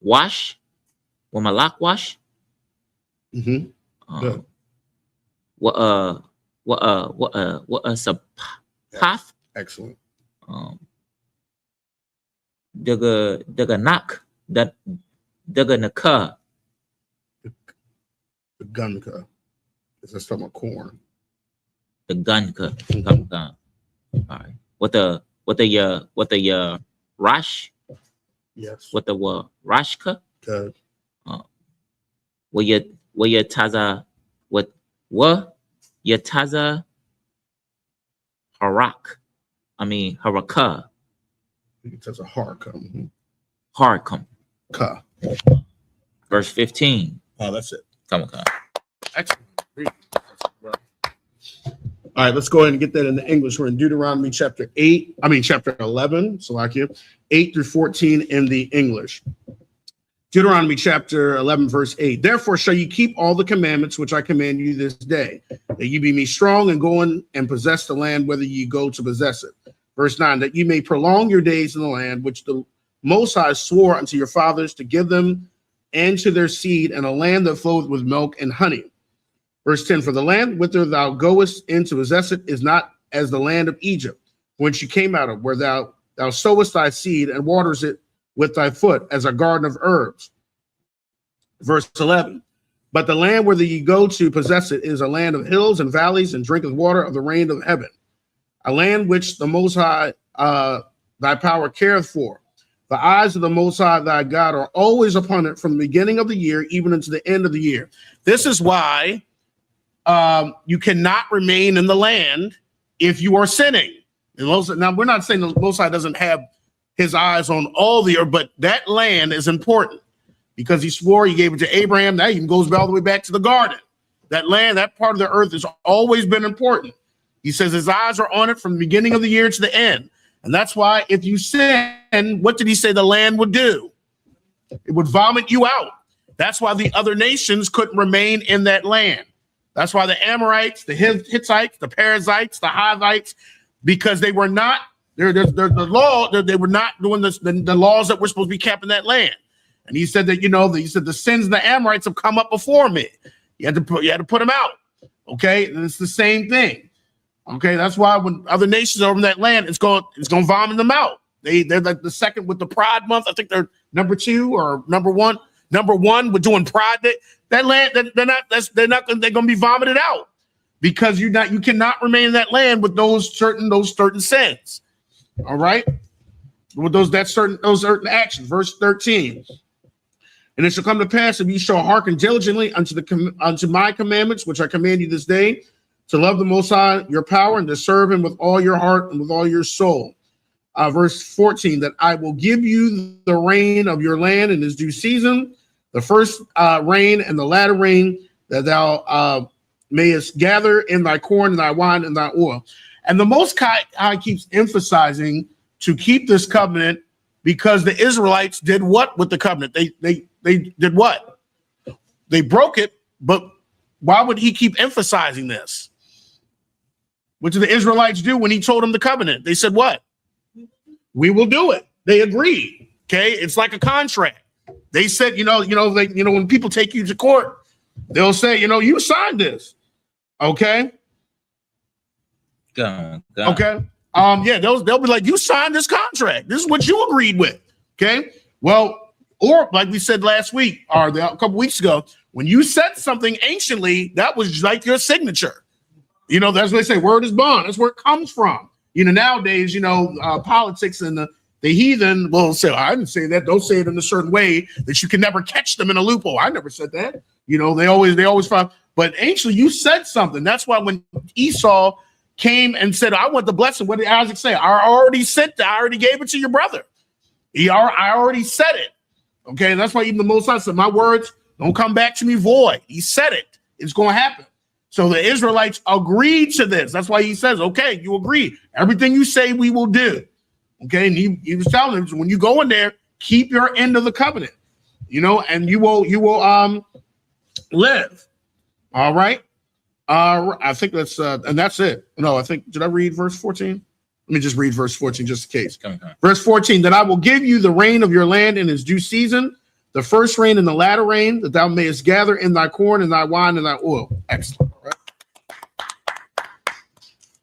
Speaker 5: wash.
Speaker 4: Mm-hmm. Good.
Speaker 5: Path.
Speaker 4: Excellent.
Speaker 5: Daganak. Daganaka.
Speaker 4: The Gunka. It's just talking about corn.
Speaker 5: The Gunka.
Speaker 4: Mm-hmm.
Speaker 5: All right. What the Rash?
Speaker 4: Yes.
Speaker 5: What the Rashka?
Speaker 4: Good.
Speaker 5: What your Taza? What your Taza? Haraka.
Speaker 4: It's a Harka. Mm-hmm.
Speaker 5: Harkam.
Speaker 4: Ka.
Speaker 5: Verse 15.
Speaker 4: Oh, that's it.
Speaker 5: Come on.
Speaker 4: Excellent. All right, let's go ahead and get that in the English. We're in Deuteronomy chapter 11, so like you, 8 through 14 in the English. Deuteronomy chapter 11, verse 8. Therefore shall you keep all the commandments which I command you this day, that you be me strong and go in and possess the land, whether you go to possess it. Verse 9, that you may prolong your days in the land which the Most High swore unto your fathers to give them and to their seed, and a land that floweth with milk and honey. Verse 10, for the land whither thou goest in to possess it is not as the land of Egypt, whence you came out of, where thou sowest thy seed and waters it with thy foot as a garden of herbs. Verse 11, but the land whither ye go to possess it is a land of hills and valleys, and drinketh water of the rain of heaven, a land which the Most High thy power careth for. The eyes of the Most High thy God are always upon it from the beginning of the year even unto the end of the year. This is why you cannot remain in the land if you are sinning. And now, we're not saying the Most High doesn't have his eyes on all the earth, but that land is important because he swore, he gave it to Abraham. That even goes all the way back to the garden. That land, that part of the earth has always been important. He says his eyes are on it from the beginning of the year to the end. And that's why if you sin, what did he say the land would do? It would vomit you out. That's why the other nations couldn't remain in that land. That's why the Amorites, the Hittites, the Perizzites, the Hivites, because they were not, they were not doing the laws that were supposed to be kept in that land. And he said that, he said the sins of the Amorites have come up before me. You had to put them out. Okay, and it's the same thing. Okay, that's why when other nations are in that land, it's going to vomit them out. They're like the second with the Pride Month. I think they're number 2 or number 1. Number 1, we're doing Pride Day. That land, they're going to be vomited out because you cannot remain in that land with those certain sins. All right, with those certain actions. Verse 13. And it shall come to pass, if you shall hearken diligently unto my commandments, which I command you this day, to love the Most High your power, and to serve him with all your heart and with all your soul. Verse 14, that I will give you the rain of your land in its due season, the first rain and the latter rain, that thou mayest gather in thy corn and thy wine and thy oil. And the Most High keeps emphasizing to keep this covenant because the Israelites did what with the covenant? They did what? They broke it, but why would he keep emphasizing this? What did the Israelites do when he told them the covenant? They said what? We will do it. They agreed. Okay, it's like a contract. They said, when people take you to court, they'll say, you signed this. Okay.
Speaker 5: Go.
Speaker 4: Okay. They'll be like, you signed this contract. This is what you agreed with. Okay. Well, or like we said last week or a couple weeks ago, when you said something anciently, that was like your signature. That's what they say. Word is bond. That's where it comes from. Nowadays, politics and the heathen will say, I didn't say that. Don't say it in a certain way that you can never catch them in a loophole. I never said that. They always find. But anciently, you said something. That's why when Esau came and said, I want the blessing, what did Isaac say? I already gave it to your brother. I already said it. Okay, and that's why even the Most High said, my words don't come back to me void. He said it. It's going to happen. So the Israelites agreed to this. That's why he says, okay, you agree. Everything you say, we will do. Okay, and he was telling them, when you go in there, keep your end of the covenant, and you will live. All right. I think that's and that's it. No, did I read verse 14? Let me just read verse 14 just in case.
Speaker 5: Come.
Speaker 4: Verse 14, that I will give you the rain of your land in its due season, the first rain and the latter rain, that thou mayest gather in thy corn and thy wine and thy oil. Excellent.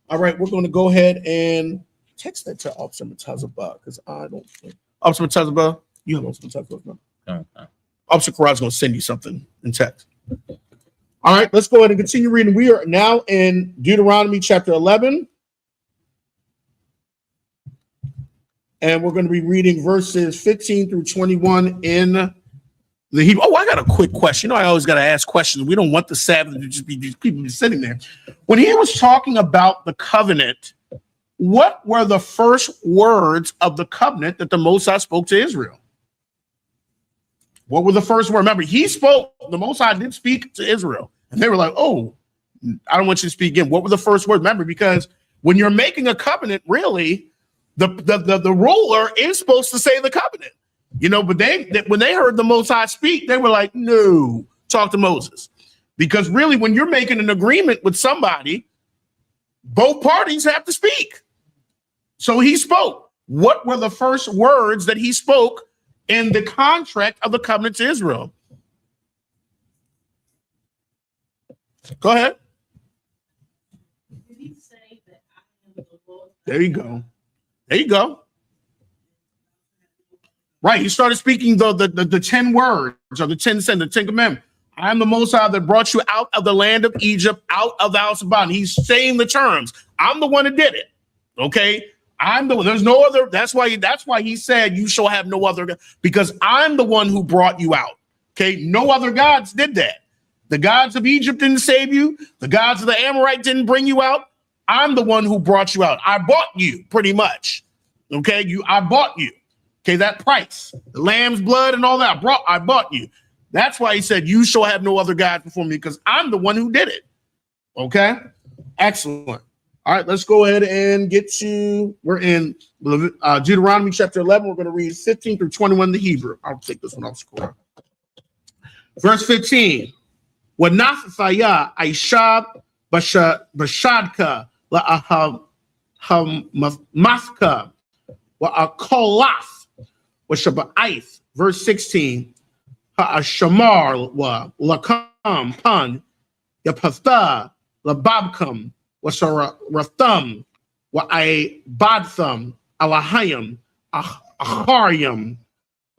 Speaker 4: All right, we're going to go ahead and text that to Officer Matazaba because I don't think. Officer Matazaba, you have Officer Matazaba. No. Officer Karad's going to send you something in text. All right, let's go ahead and continue reading. We are now in Deuteronomy chapter 11. And we're going to be reading verses 15 through 21 in the Hebrew. Oh, I got a quick question. I always got to ask questions. We don't want the Sabbath to just be these people just sitting there. When he was talking about the covenant, what were the first words of the covenant that the Most High spoke to Israel? What were the first words? Remember, the Most High did speak to Israel. And they were like, oh, I don't want you to speak again. What were the first words? Remember, because when you're making a covenant, really, the ruler is supposed to say the covenant. But when they heard the Most High speak, they were like, no, talk to Moses. Because really, when you're making an agreement with somebody, both parties have to speak. So he spoke. What were the first words that he spoke in the contract of the covenant to Israel? Go ahead.
Speaker 6: Did he say that I am the Lord?
Speaker 4: There you go. There you go. Right. He started speaking the 10 words or the 10 commandments. I am the Most High that brought you out of the land of Egypt, out of the house of bondage. He's saying the terms. I'm the one that did it. Okay. I'm the one. There's no other. That's why he said you shall have no other, because I'm the one who brought you out. Okay. No other gods did that. The gods of Egypt didn't save you. The gods of the Amorite didn't bring you out. I'm the one who brought you out. I bought you, pretty much. Okay. I bought you. Okay. That price, the lamb's blood and all that. I bought you. That's why he said, you shall have no other gods before me, because I'm the one who did it. Okay. Excellent. All right. Let's go ahead and we're in Deuteronomy chapter 11. We're going to read 15 through 21 in the Hebrew. I'll take this one off screen. Verse 15. Wanafaya Aishab Bashadka La Maska Wa Kolaf Washaba'ith. Verse 16. Shamar wa Lakam Pan Yapatha Lababkam Wasaratham wa I Badtham Alahayam Aharyam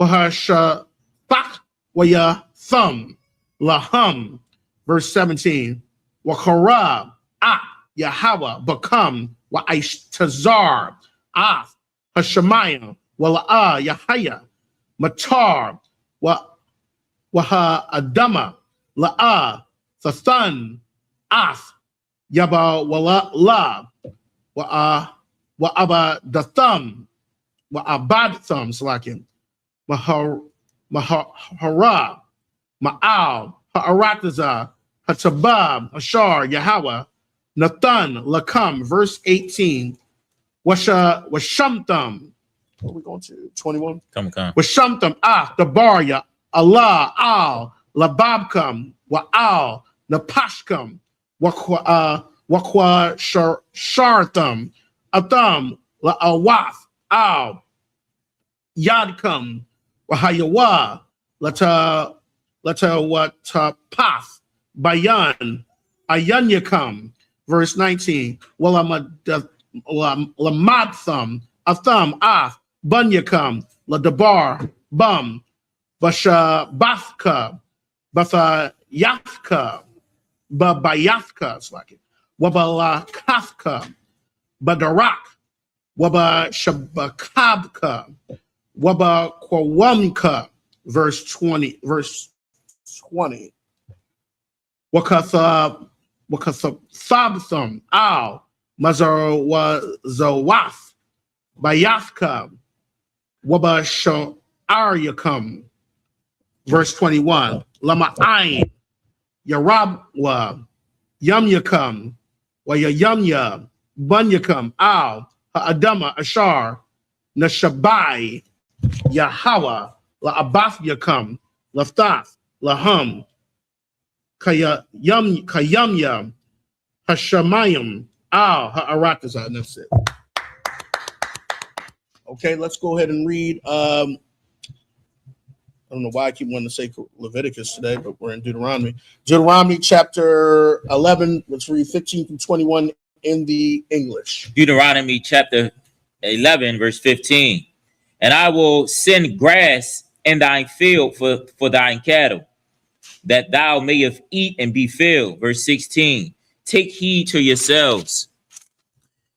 Speaker 4: Wahashabak Waya Thumb Laham. Verse 17, Wakara, Yahweh, Bakam, Wa Tazar, Hashemayah, Wala'a, Yahaya, Matar, Waha Adama, La'a, Thathan, Yaba, Wala, La, Wa'aba Datham, Wa'abadtham, Slakim, Mahara, Ma'al, Ha'arataza, Hatabab, Ashar, Yahweh, Nathan, Lakam. Verse 18. Washamtam. What are we going to? 21?
Speaker 5: Come.
Speaker 4: Washamtam, Dabarya, Allah, Al, Lababkam, Wa'al, Napashkam, Wakwa Shartham, Atham, La'awaf, Al, Yadkam, Wahayawa, Lata Watapath, Bayan, Ayanyakam. Verse 19. Lamadtham, Atham, Bunyakam, Ladabar, Bum, Bashabathka, Bathayathka, Babayathka, it's like it. Wabalakathka, Badarak, Wabashabakabka, Wabakwawamka. Verse 20. Wakathabtham, Al, Mazarwazawath, Bayathka, Wabasharyakam. Verse 21. Lama'ain, Yarabwa, Yamyakam, Wayayamya, Bunyakam, Al, Ha'adama, Ashar, Nashabai, Yahawa, La'abath Laftath, Laham, Kayamya, Hashamayim, Al, Ha'arataza. And that's it. Okay, let's go ahead and read. I don't know why I keep wanting to say Leviticus today, but we're in Deuteronomy. Deuteronomy chapter 11, let's read 15 through 21 in the English.
Speaker 5: Deuteronomy chapter 11, verse 15. And I will send grass in thine field for thine cattle, that thou mayest eat and be filled. Verse 16. Take heed to yourselves,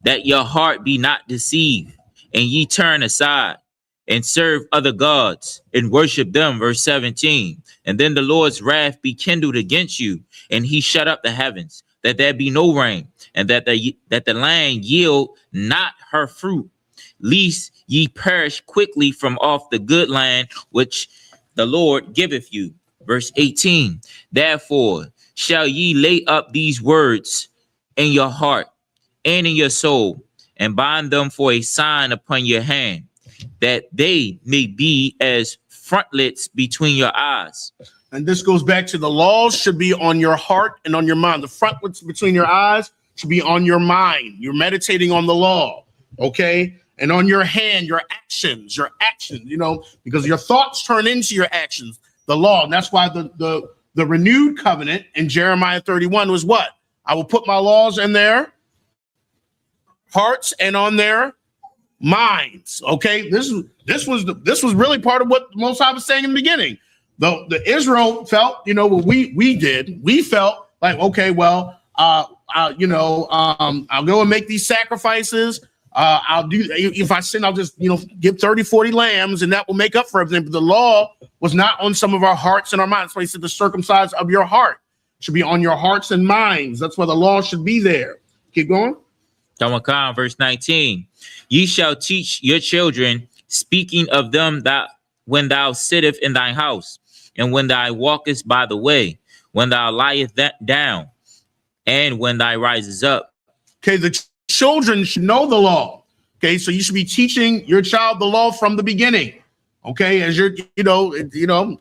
Speaker 5: that your heart be not deceived, and ye turn aside and serve other gods and worship them. Verse 17. And then the Lord's wrath be kindled against you, and he shut up the heavens, that there be no rain, and that the land yield not her fruit, lest ye perish quickly from off the good land which the Lord giveth you. Verse 18. Therefore shall ye lay up these words in your heart and in your soul, and bind them for a sign upon your hand, that they may be as frontlets between your eyes.
Speaker 4: And this goes back to the laws should be on your heart and on your mind. The frontlets between your eyes should be on your mind. You're meditating on the law, okay? And on your hand, your actions, you know, because your thoughts turn into your actions, the law. And that's why the renewed covenant in Jeremiah 31 was what? I will put my laws in their hearts and on their minds. Okay, this was really part of what the Most High was saying in the beginning. The Israel felt, you know, what we felt like, okay, well, I'll go and make these sacrifices. I'll do, if I sin, I'll just, you know, give 30, 40 lambs and that will make up for everything. But the law was not on some of our hearts and our minds. So he said the circumcise of your heart should be on your hearts and minds. That's why the law should be there. Keep going.
Speaker 5: Verse 19, ye shall teach your children, speaking of them, that when thou sittest in thy house, and when thou walkest by the way, when thou liest down, and when thou risest up.
Speaker 4: Okay, the children should know the law. Okay, so you should be teaching your child the law from the beginning. Okay, as you're, you know,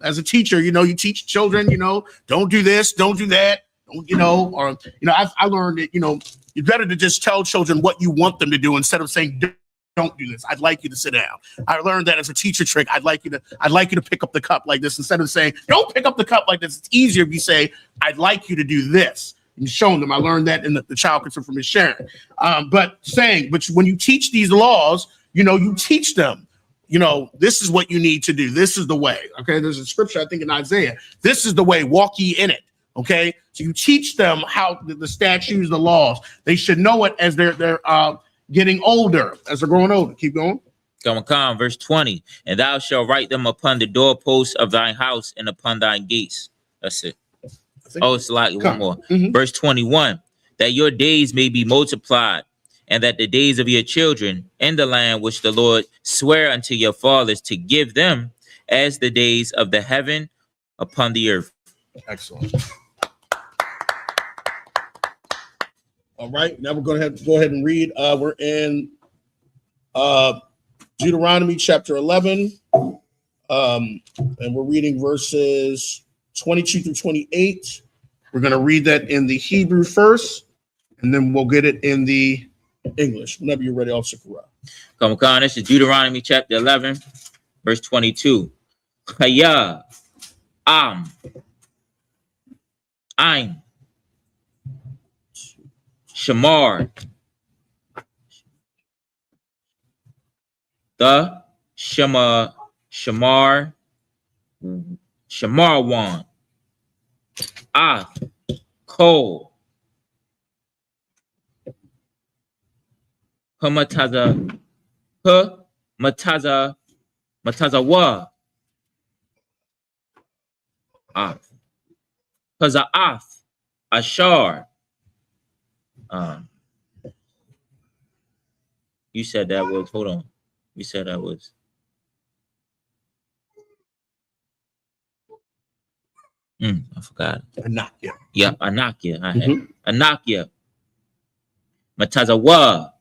Speaker 4: as a teacher, you know, you teach children, you know, don't do this, don't do that, don't, you know, or, you know, I learned that, you know, it's better to just tell children what you want them to do instead of saying, don't do this. I'd like you to sit down. I learned that as a teacher trick. I'd like you to pick up the cup like this instead of saying, don't pick up the cup like this. It's easier if you say, I'd like you to do this. And showing them. I learned that in the child concern from Ms. Sharon. But when you teach these laws, you know, you teach them, you know, this is what you need to do. This is the way. Okay. There's a scripture, I think in Isaiah, this is the way, walk ye in it. Okay. So you teach them how the statutes, the laws, they should know it as they're getting older, as they're growing older. Keep going.
Speaker 5: Verse 20, and thou shalt write them upon the doorposts of thine house and upon thine gates. That's it. Oh, it's like one more.
Speaker 4: Mm-hmm.
Speaker 5: Verse 21, that your days may be multiplied, and that the days of your children in the land which the Lord sware unto your fathers to give them as the days of the heaven upon the earth.
Speaker 4: Excellent. All right, now we're going to have to go ahead and read. We're in Deuteronomy chapter 11, and we're reading verses 22 through 28. We're going to read that in the Hebrew first, and then we'll get it in the English. Whenever you're ready, Officer Farrar.
Speaker 5: This is Deuteronomy chapter 11, verse 22. Chaya, Ein, Shamar, the Shamar one, Ath, Kol, Mataza wa, Ath, Ath, Ashar. You said that was, hold on. You said that was. I forgot.
Speaker 4: Anakia.
Speaker 5: Yeah, Anakia. I had Anakia. Matazawa.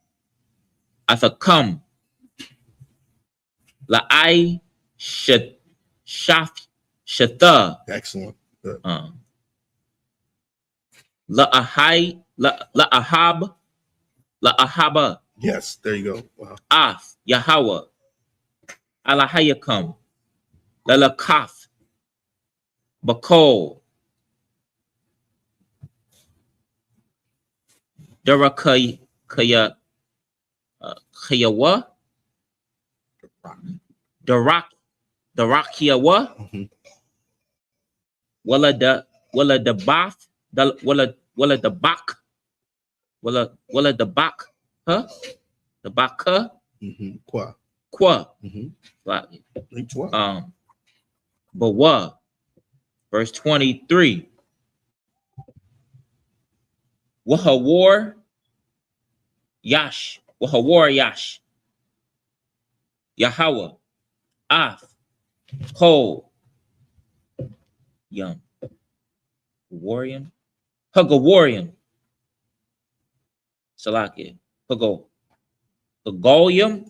Speaker 5: Athakam. La'ai Shatha.
Speaker 4: Excellent. Good.
Speaker 5: La'ahaba.
Speaker 4: Yes, there you go. Wow.
Speaker 5: Ath Yahweh. Alahayakam. Lalakath. Bakol. Darakaya Kayawa. Darakiawa. Wala the bath. Wala the back. Wala the back. Huh? The baka.
Speaker 4: Qua.
Speaker 5: But what? Verse 23. Wahawar Yash. Yahweh. Af. Kol. Yum. Warrior. Hagawarium. Salakia. Hagolium.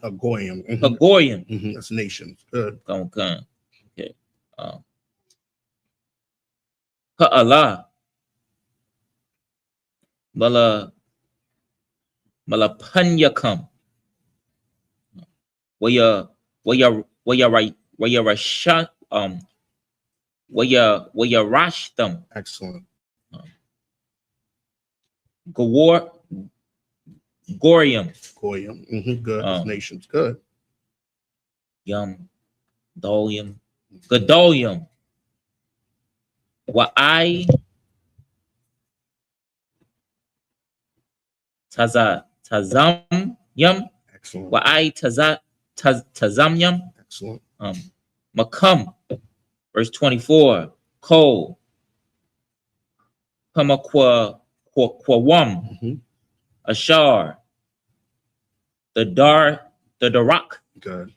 Speaker 4: A goyim.
Speaker 5: Hagorium.
Speaker 4: That's nations. Good.
Speaker 5: Okay. Ha'ala. Malapanyakam. Where you rush them.
Speaker 4: Excellent.
Speaker 5: Gorium.
Speaker 4: Goyim. Good. That's
Speaker 5: Um,
Speaker 4: nations. Good.
Speaker 5: Yum. Dolium. Gadolium. Wa'ai. Tazam. Yum.
Speaker 4: Excellent.
Speaker 5: Wa'ai tazam yum.
Speaker 4: Excellent.
Speaker 5: Makam. Verse 24. Kol. Pamakwawam. Ashar. The Darak.
Speaker 4: Good.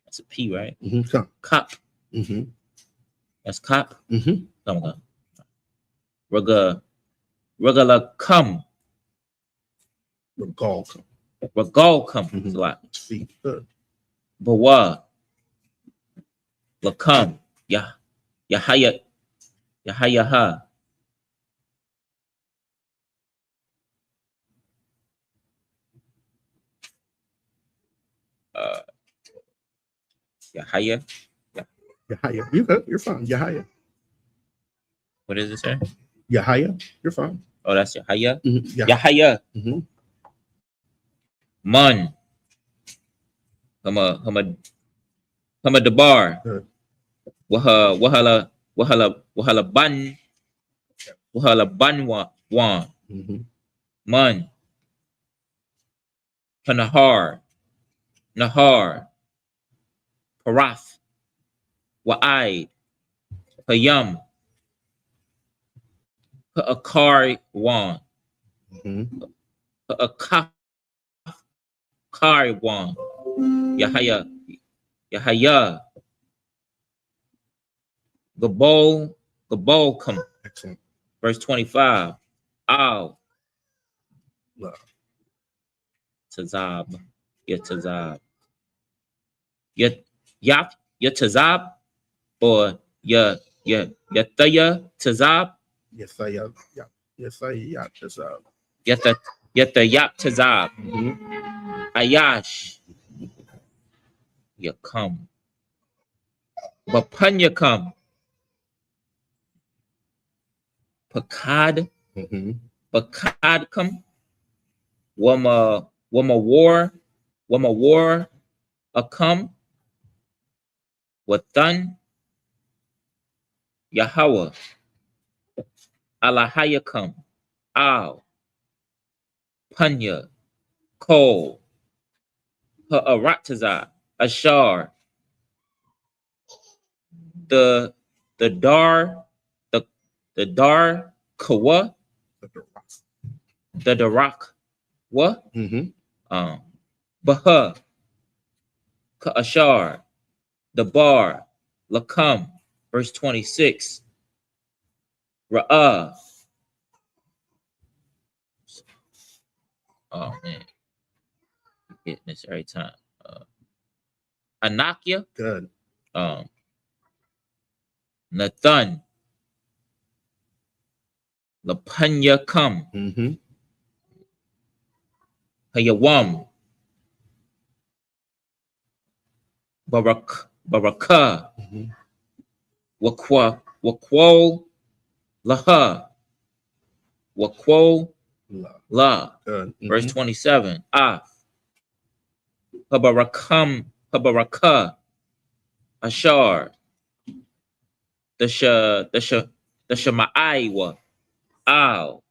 Speaker 5: That's a P, right?
Speaker 4: Come.
Speaker 5: Cop. That's cop. Come on. Regala come. Regal come. It's a lot.
Speaker 4: Feet. Good.
Speaker 5: Bawa. Lakam. Yahaya ha. Yahaya.
Speaker 4: Yahaya. You good. You're fine. Yahaya.
Speaker 5: What is it, sir?
Speaker 4: Yahaya. You're fine.
Speaker 5: Oh, that's Yahaya.
Speaker 4: Yahaya.
Speaker 5: Yahaya. Man. Hama Dabar.
Speaker 4: Good.
Speaker 5: Wahala ban Man. Nahar. Parath. Wa'ai. Hayam. Akari wan. Akari wan. Yahaya. Gabol come.
Speaker 4: Excellent.
Speaker 5: Verse 25. Al. Tazab. Tazab. Tazab. Or Yathaya Tazab.
Speaker 4: Yethaya Tazab.
Speaker 5: Yathayat Tazab. Ayash. Yakam. Bapanyakam. Pakad. Pakad come. Wama war a come. Wathan. Yahweh. Alahayakam. Al. Panya. Kol. Ha'aratazah. Ashar. The Dar Kawa. The Darak. What? Baha. Ka'ashar. The Bar. Lakam. Verse 26. Ra'ah. Oh man. Getting this every time. Anakia.
Speaker 4: Good.
Speaker 5: Nathan. Lapanya come. Hayawam. Baraka. Wakwo laha. Wakwo la.
Speaker 4: Good.
Speaker 5: Verse 27. Habaraka. Ashar. The Shemaiwa. Al.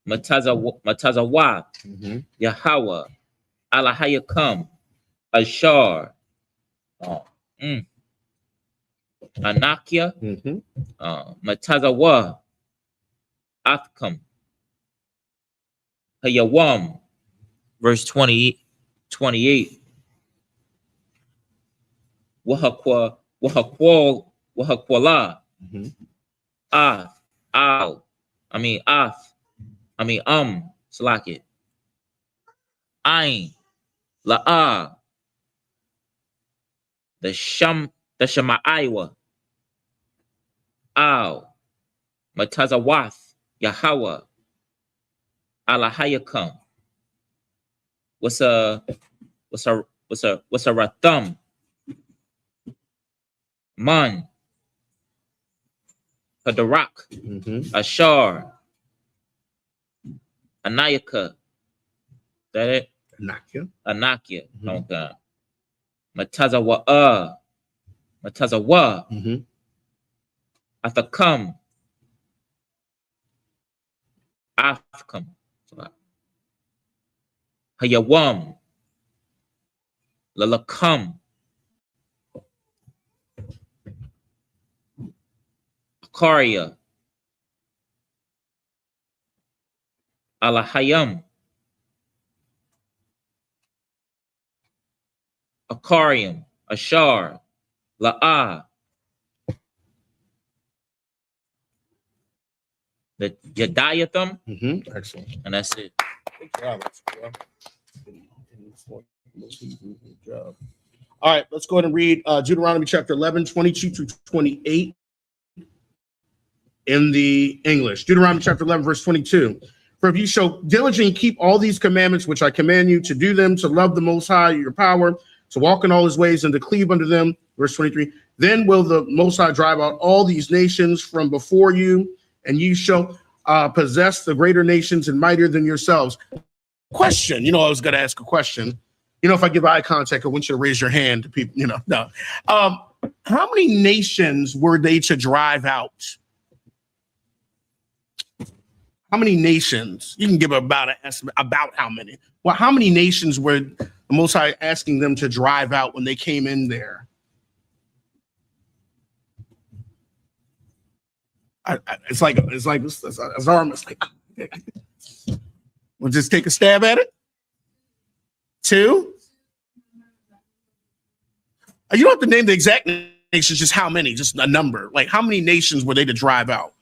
Speaker 5: Matazawa. Yahweh. Alahayakam. Ashar. Anakia. Matazawa. Athkam. Hayawam. Verse 28. Wahakwala. Af, ow. Af. Slack it. Ain, la the Shemaiwa. Ow. Matazawath, Yahweh. Alahayakam. What's a Ratham? Man. Hadarak. Ashar. Anayaka. That it? Anakia. Okay. Matazawa. Athakam. Afkam. Hayawam. Lalakam. Akaria. Alahayam. Akarium. Ashar. La'ah. The Yadayatham.
Speaker 4: Excellent.
Speaker 5: And that's it.
Speaker 4: Good job. All right, let's go ahead and read Deuteronomy chapter 11, 22 through 28 in the English. Deuteronomy chapter 11, verse 22. For if you shall diligently keep all these commandments, which I command you to do them, to love the Most High, your power, to walk in all his ways and to cleave unto them, verse 23, then will the Most High drive out all these nations from before you, and you shall possess the greater nations and mightier than yourselves. Question, I was going to ask a question. If I give eye contact, I want you to raise your hand to people, no. How many nations were they to drive out? How many nations? You can give about an estimate about how many. Well, how many nations were the Most High asking them to drive out when they came in there? It's like arm. It's like, we'll just take a stab at it. 2. You don't have to name the exact nations, just how many, just a number. Like how many nations were they to drive out?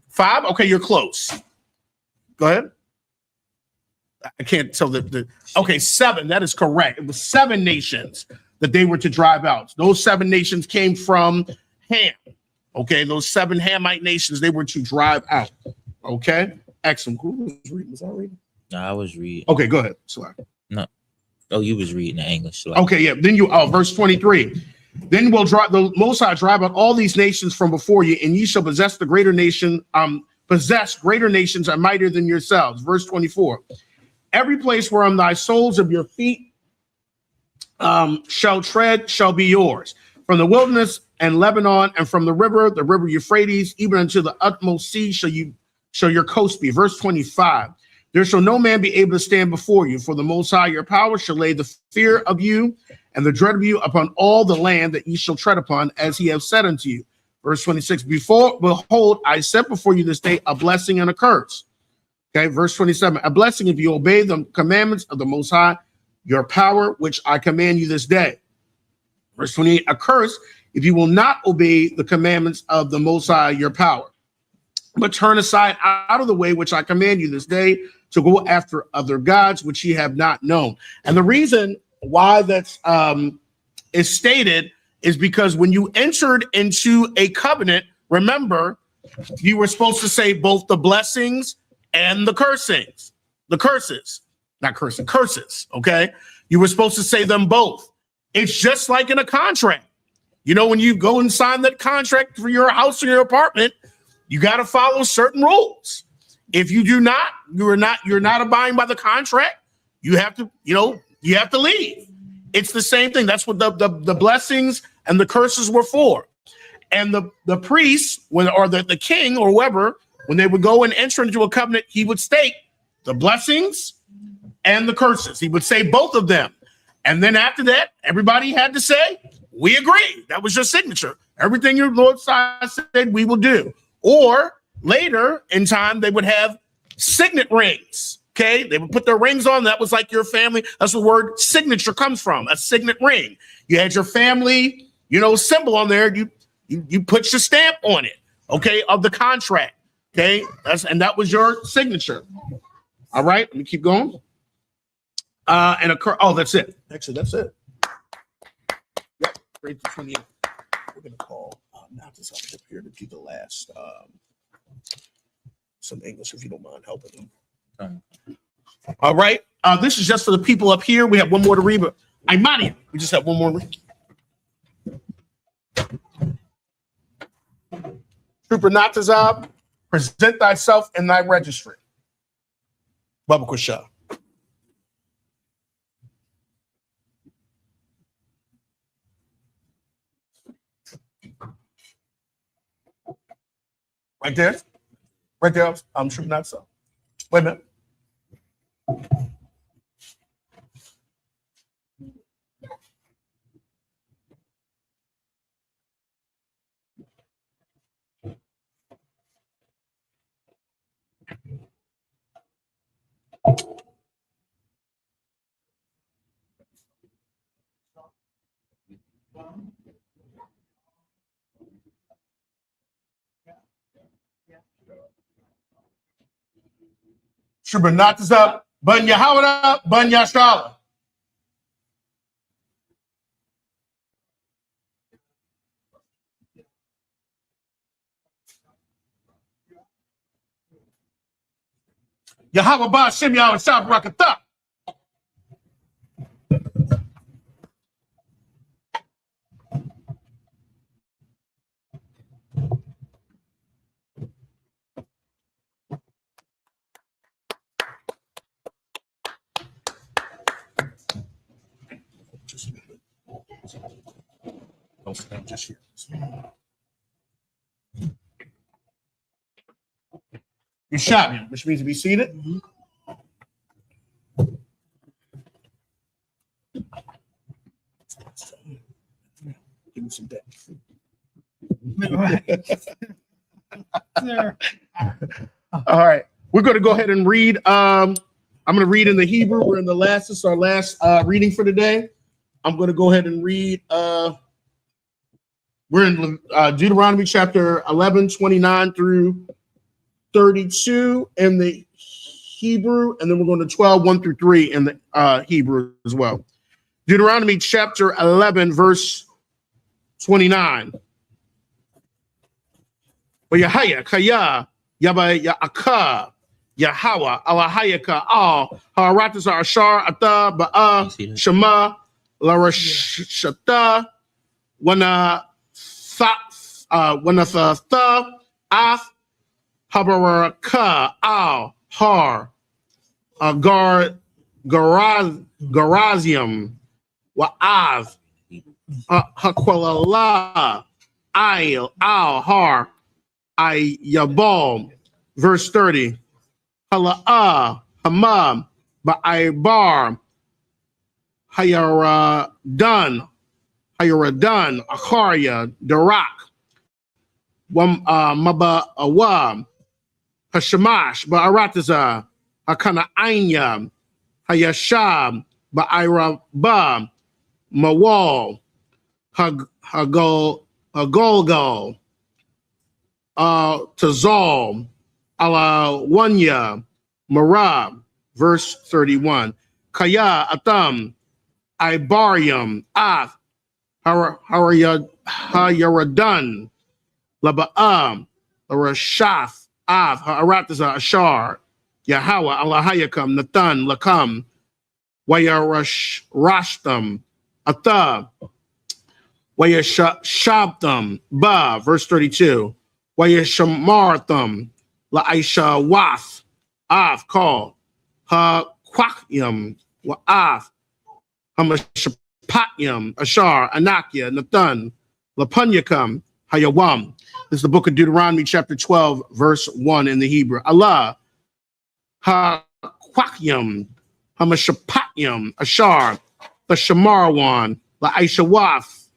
Speaker 4: 5? Okay, you're close. Go ahead. I can't tell okay, 7. That is correct. It was 7 nations that they were to drive out. Those 7 nations came from Ham. Okay, those 7 Hamite nations they were to drive out. Okay, excellent. Who was reading? Was I reading?
Speaker 5: No, I was reading.
Speaker 4: Okay, go ahead. Sorry.
Speaker 5: No. Oh, you was reading the English.
Speaker 4: Okay, yeah. Then verse 23. Then will drive the Most High drive out all these nations from before you, and ye shall possess the greater nation, possess greater nations and mightier than yourselves. Verse 24. Every place whereon thy soles of your feet shall tread shall be yours. From the wilderness and Lebanon, and from the river Euphrates, even unto the utmost sea shall your coast be. Verse 25. There shall no man be able to stand before you, for the Most High your power shall lay the fear of you and the dread of you upon all the land that ye shall tread upon, as he hath said unto you. Verse 26, behold, I set before you this day a blessing and a curse. Okay, verse 27, a blessing if you obey the commandments of the Most High, your power, which I command you this day. Verse 28, a curse if you will not obey the commandments of the Most High, your power, but turn aside out of the way which I command you this day, to go after other gods which ye have not known. And the reason why that's is stated is because when you entered into a covenant, remember, you were supposed to say both the blessings and the curses, okay? You were supposed to say them both. It's just like in a contract. When you go and sign that contract for your house or your apartment, you got to follow certain rules. If you do not, you're not abiding by the contract. You have to, you have to leave. It's the same thing. That's what the blessings and the curses were for. And the priest, or the king or whoever, when they would go and enter into a covenant, he would state the blessings and the curses. He would say both of them. And then after that, everybody had to say, we agree. That was your signature. Everything your Lord said we will do. Or later in time, they would have signet rings. Okay, they would put their rings on. That was like your family. That's where the word signature comes from, a signet ring. You had your family, symbol on there. You put your stamp on it. okay, of the contract. Okay, that was your signature. All right, let me keep going. That's it. Actually, that's it. Yep, great to 28. We're gonna call not this up here to do the last some English if you don't mind helping them. All right, this is just for the people up here. We have one more to read, but Imania, we just have one more to read. Trooper Natazab, present thyself in thy registry. Baba Kusha. Right there. Right there. I'm Trooper Natazab. Wait a minute. Trooper Natazab, Banya Hawada, Banya Shala. Yahweh Ba Shem Yahweh Shab Rakatha. Don't stand just here. You shot him, which means to be seated. Give me some depth. All right, we're going to go ahead and read. I'm going to read in the Hebrew. We're in the last. This is our last reading for today. I'm going to go ahead and read. We're in Deuteronomy chapter 11, 29 through 32 in the Hebrew, and then we're going to 12, 1 through 3 in the Hebrew as well. Deuteronomy chapter 11, verse 29. Yahaya kaya yaba ya'aka Yahweh Allahayaka al haratas ashar ata ba'a shema larashata wana tha af habaraka al har garazium wa'az hakwalala al har Yabal, verse 30. Hala'ah, Hamam, Ba'aibar, Hayaradan, Acharya, Darak, Maba'awam, Hashamash, Ba'arataza, Hakana'anya, Hayashab, Ba'irabah, Mawal, Hagolgal, Tazal, Alawanya, Marab, verse 31. Kaya Atam, Ibarium, Af, Hayaradan, Laba'am, Rashaf, Av, Harataza, Ashar, Yahweh, Allahayakam, Nathan, Lakam, Wayarashtam, Atha, Wayashabtam, Ba, verse 32. Wayashamartham, La'isha Wath, Av, call, Ha Quakyam, Wa'af, Hamashapatyam, Ashar, Anakya, Nathan, Lapunyakam, Hayawam. This is the book of Deuteronomy, chapter 12, verse 1 in the Hebrew. Allah, Ha Quakyam, Hamashapatyam, Ashar, the Shamarwan, La'isha Wath,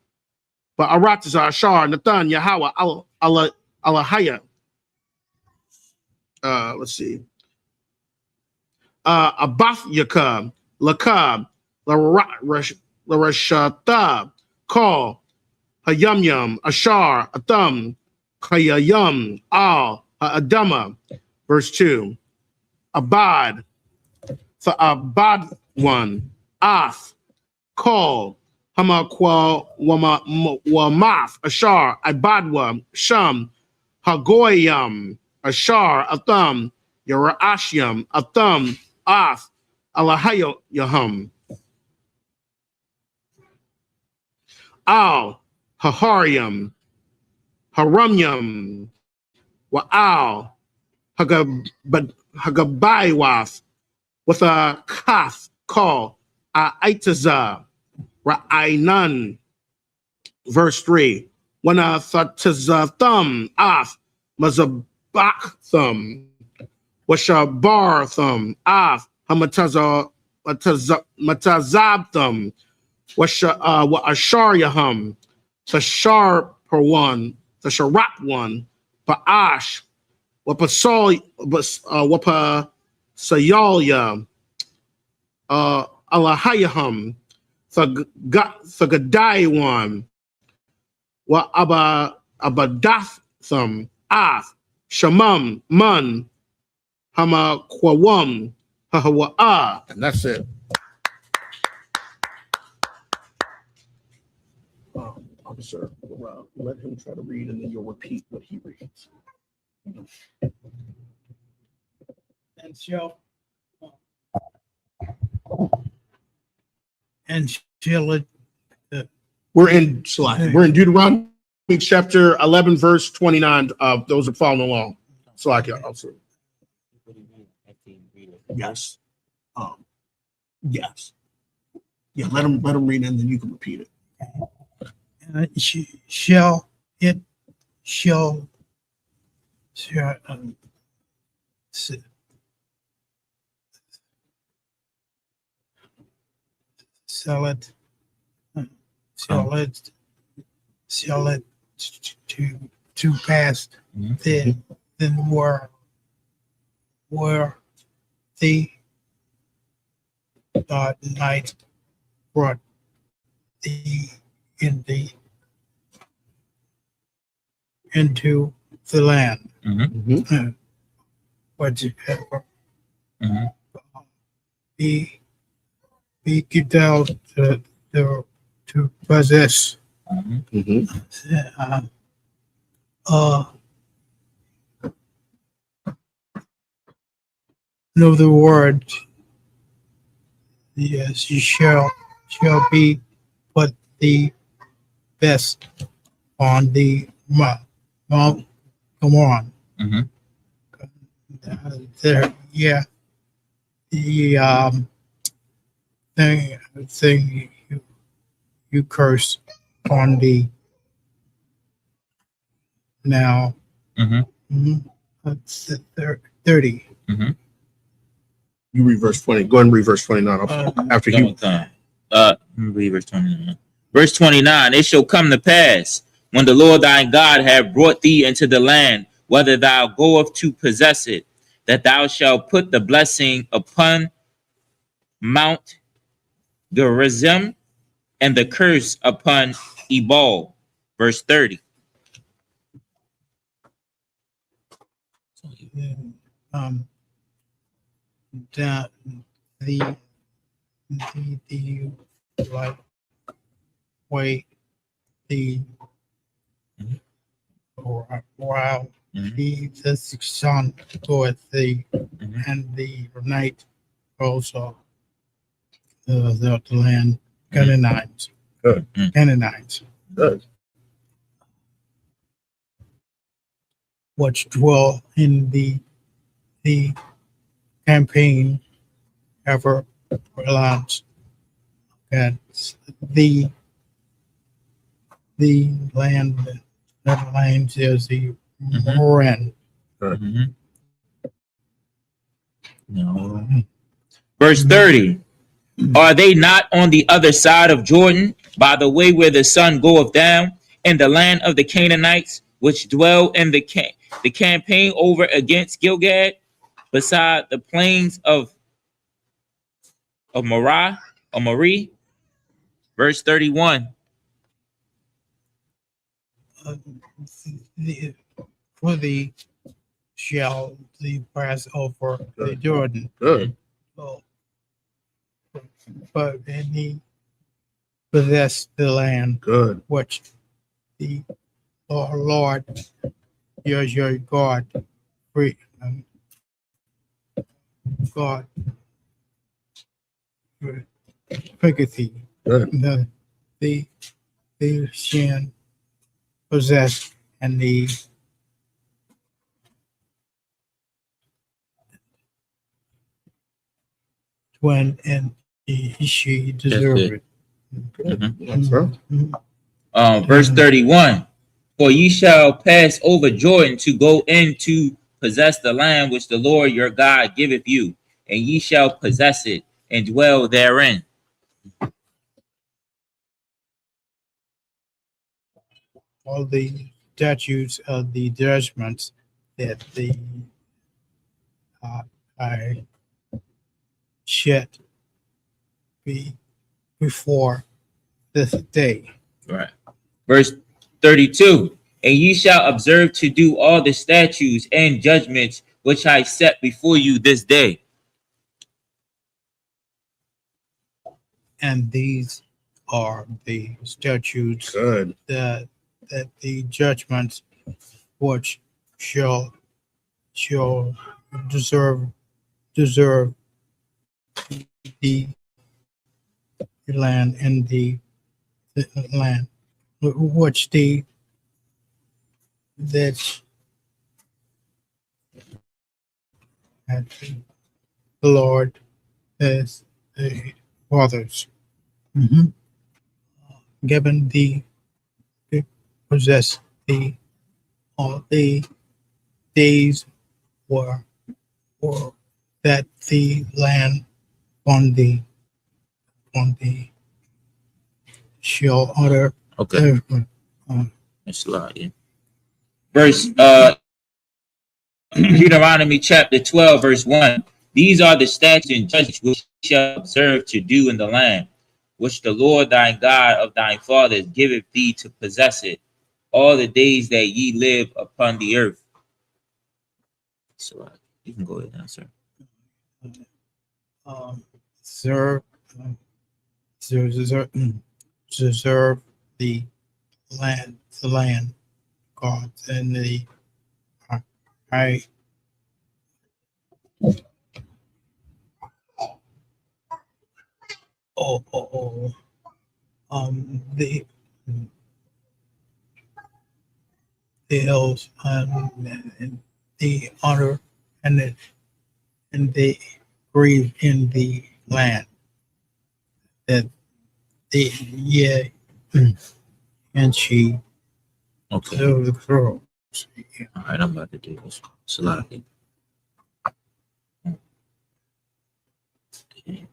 Speaker 4: Ba'aratazar, Ashar, Nathan, Yahweh, Allahaya. Let's see. Abath Yakab, Lakab, Larashata, Call, Hayamyam, Ashar, Atham, Kayayam, Al, Adama, verse 2. Abad, the Abad one, Af, Kol, Hamakwa, Wamath, Ashar, Ibadwa, Sham, Hagoyam, Ashar, Atham, Yerashiam, Atham, Af, Alahayo Yaham, Al, Hahariam, Haramyam, Wa'al, Hagabaywath, with a kaf, call, Aitaza, Ra'ainan, verse 3. When a thum, af, Mazabathum, Washabarthum, af, Matazabthum, Washaryahum, the Shar per one, the Sharat one, Ba'ash, Wapasayalya, Alahayahum, Thagadayawan, Wa Abadathum, Af, Shamam, Man, Hamakwawam, Hahawa'a. And that's it. Officer, let him try to read and then you'll repeat what he reads.
Speaker 7: And shall it
Speaker 4: We're in Deuteronomy chapter 11, verse 29. Those are following along. So I can also. Yes. Yes. Yeah, let him read and then you can repeat it.
Speaker 7: shall it to pass then were the night brought thee into the land, whatever be get out to possess. Know the word. Yes, you shall be put the best on the Mount. Come on. There, yeah. The thing you curse on the now. That's 30.
Speaker 4: You read verse 20. Go ahead and read verse 29 after you.
Speaker 5: Read verse 29. Verse 29, it shall come to pass when the Lord thy God have brought thee into the land, whether thou goest to possess it, that thou shalt put the blessing upon Mount Gerizim and the curse upon Ebal. Verse 30.
Speaker 7: That the like way the while the sun goeth the and the night also the land Canaanites.
Speaker 4: Good.
Speaker 7: Canaanites.
Speaker 4: Good.
Speaker 7: Which dwell in the campaign ever lands. And the land that lands is the Moran.
Speaker 5: No. Verse 30. Are they not on the other side of Jordan, by the way where the sun goeth down, in the land of the Canaanites, which dwell in the campaign over against Gilgad, beside the plains of Moreh? Verse 31.
Speaker 7: worthy shall the pass over the Jordan.
Speaker 4: Good.
Speaker 7: So, but he possessed the land
Speaker 4: Good.
Speaker 7: which the Lord your God free God picketh thee.
Speaker 4: Good.
Speaker 7: The sin possessed and the when and she deserved it.
Speaker 4: Yes, sir.
Speaker 5: Verse 31. For ye shall pass over Jordan to go in to possess the land which the Lord your God giveth you, and ye shall possess it and dwell therein.
Speaker 7: All the statutes of the judgments that the I should be before this day.
Speaker 5: Right. Verse 32. And ye shall observe to do all the statutes and judgments which I set before you this day.
Speaker 7: And these are the statutes
Speaker 4: Good.
Speaker 7: that the judgments which shall deserve the land and the land which the Lord has fathers given the possess the all the days were that the land on the shall utter.
Speaker 5: Okay. It's a lot, yeah. Verse Deuteronomy chapter 12, verse 1. These are the statutes and judgments which ye shall observe to do in the land, which the Lord thy God of thine fathers giveth thee to possess it, all the days that ye live upon the earth. So you can go ahead now, sir.
Speaker 7: Deserve the land, God, and the the hills and the honor and the grieve in the land that the and she
Speaker 5: Okay.
Speaker 7: the girls.
Speaker 5: All right, I'm about to do this. It's a lot. Okay.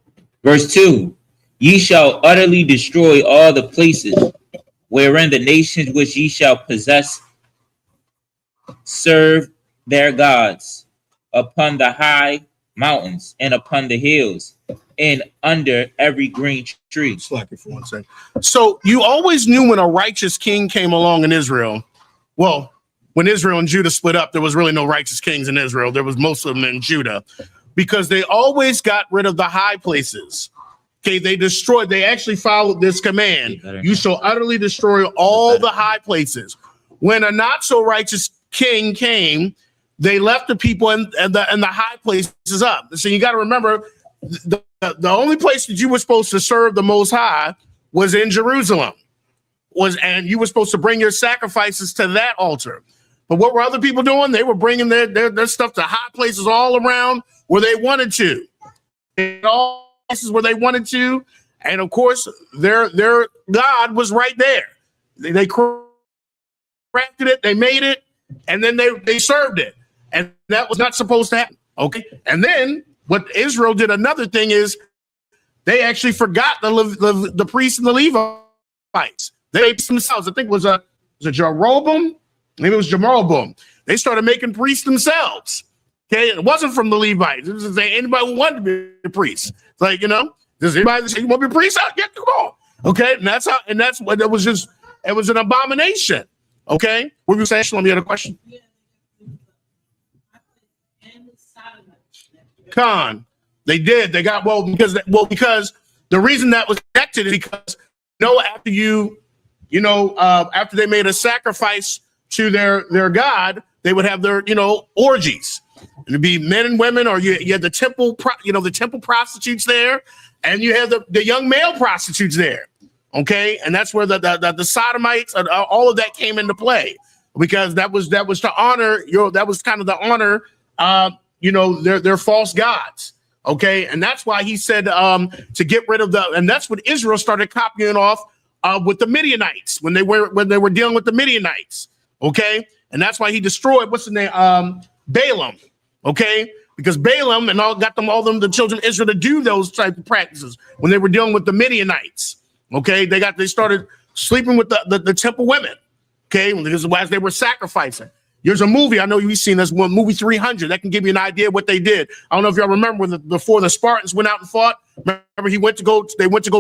Speaker 5: Verse 2. Ye shall utterly destroy all the places wherein the nations which ye shall possess serve their gods, upon the high mountains and upon the hills and under every green tree.
Speaker 4: Slack it for 1 second. So you always knew when a righteous king came along in Israel. Well, when Israel and Judah split up, there was really no righteous kings in Israel. There was most of them in Judah, because they always got rid of the high places. Okay, they actually followed this command. You shall utterly destroy all the high places. When a not so righteous king came, they left the people in the high places up. So you got to remember, the only place that you were supposed to serve the Most High was in Jerusalem. And you were supposed to bring your sacrifices to that altar. But what were other people doing? They were bringing their stuff to high places all around where they wanted to. In all places where they wanted to. And of course, their God was right there. They crafted it, they made it, and then they served it. And that was not supposed to happen. Okay. And then what Israel did, another thing is they actually forgot the priests and the Levites. They made themselves. I think it was Jeroboam. Maybe it was Jeroboam. They started making priests themselves. Okay, it wasn't from the Levites. It was anybody who wanted to be a priest. It's like, does anybody say you want to be a priest? Get the call. Okay, and that's what it was. It was an abomination. Okay, what were you saying? Let me have a question. Khan. They did. They got because the reason that was connected is because after they made a sacrifice to their god, they would have their orgies. It'd be men and women, or you had the temple prostitutes there, and you had the young male prostitutes there. Okay, and that's where the sodomites and all of that came into play, because that was to honor that was kind of the honor their false gods. Okay, and that's why he said to get rid of and that's what Israel started copying off with the Midianites when they were dealing with the Midianites. Okay, and that's why he destroyed what's the name Balaam. Okay, because Balaam and the children of Israel to do those type of practices when they were dealing with the Midianites. Okay, they started sleeping with the temple women. Okay, as they were sacrificing. There's a movie, I know you've seen this one, movie 300, that can give you an idea of what they did. I don't know if y'all remember before the Spartans went out and fought. Remember, they went to go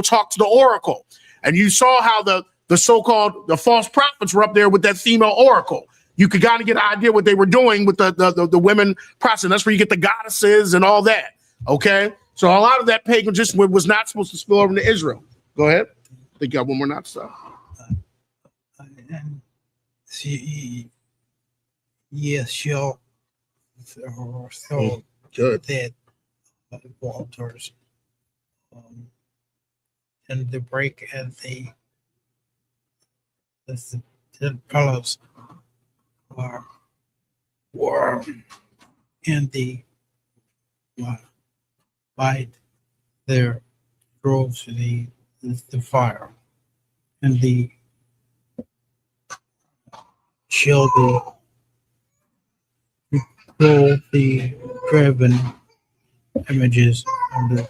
Speaker 4: talk to the oracle, and you saw how the so-called false prophets were up there with that female oracle. You could kind of get an idea what they were doing with the women prostitutes. That's where you get the goddesses and all that. Okay, so a lot of that paganism was not supposed to spill over into Israel. Go ahead. I think you got one more not stuff.
Speaker 7: Yes, sure. So
Speaker 4: Good.
Speaker 7: That Walters and the break at the fellows were in the fight there drove to the fire, and the shield the driven images on the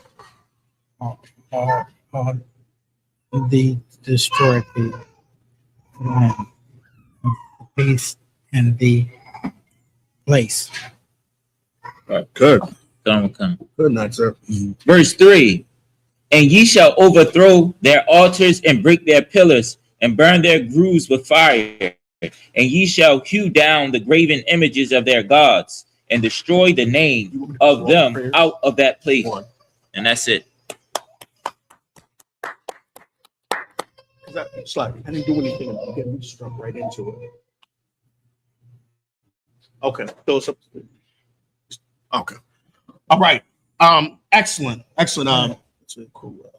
Speaker 7: destroyed the land, the peace and the place.
Speaker 4: Good.
Speaker 5: Good
Speaker 4: night, sir.
Speaker 5: Verse 3. And ye shall overthrow their altars and break their pillars and burn their grooves with fire. And ye shall hew down the graven images of their gods and destroy the name of them out of that place. And that's it.
Speaker 4: It's like I didn't do anything. Again, we just jumped right into it. Okay. Okay. All right. Excellent. That's a cool.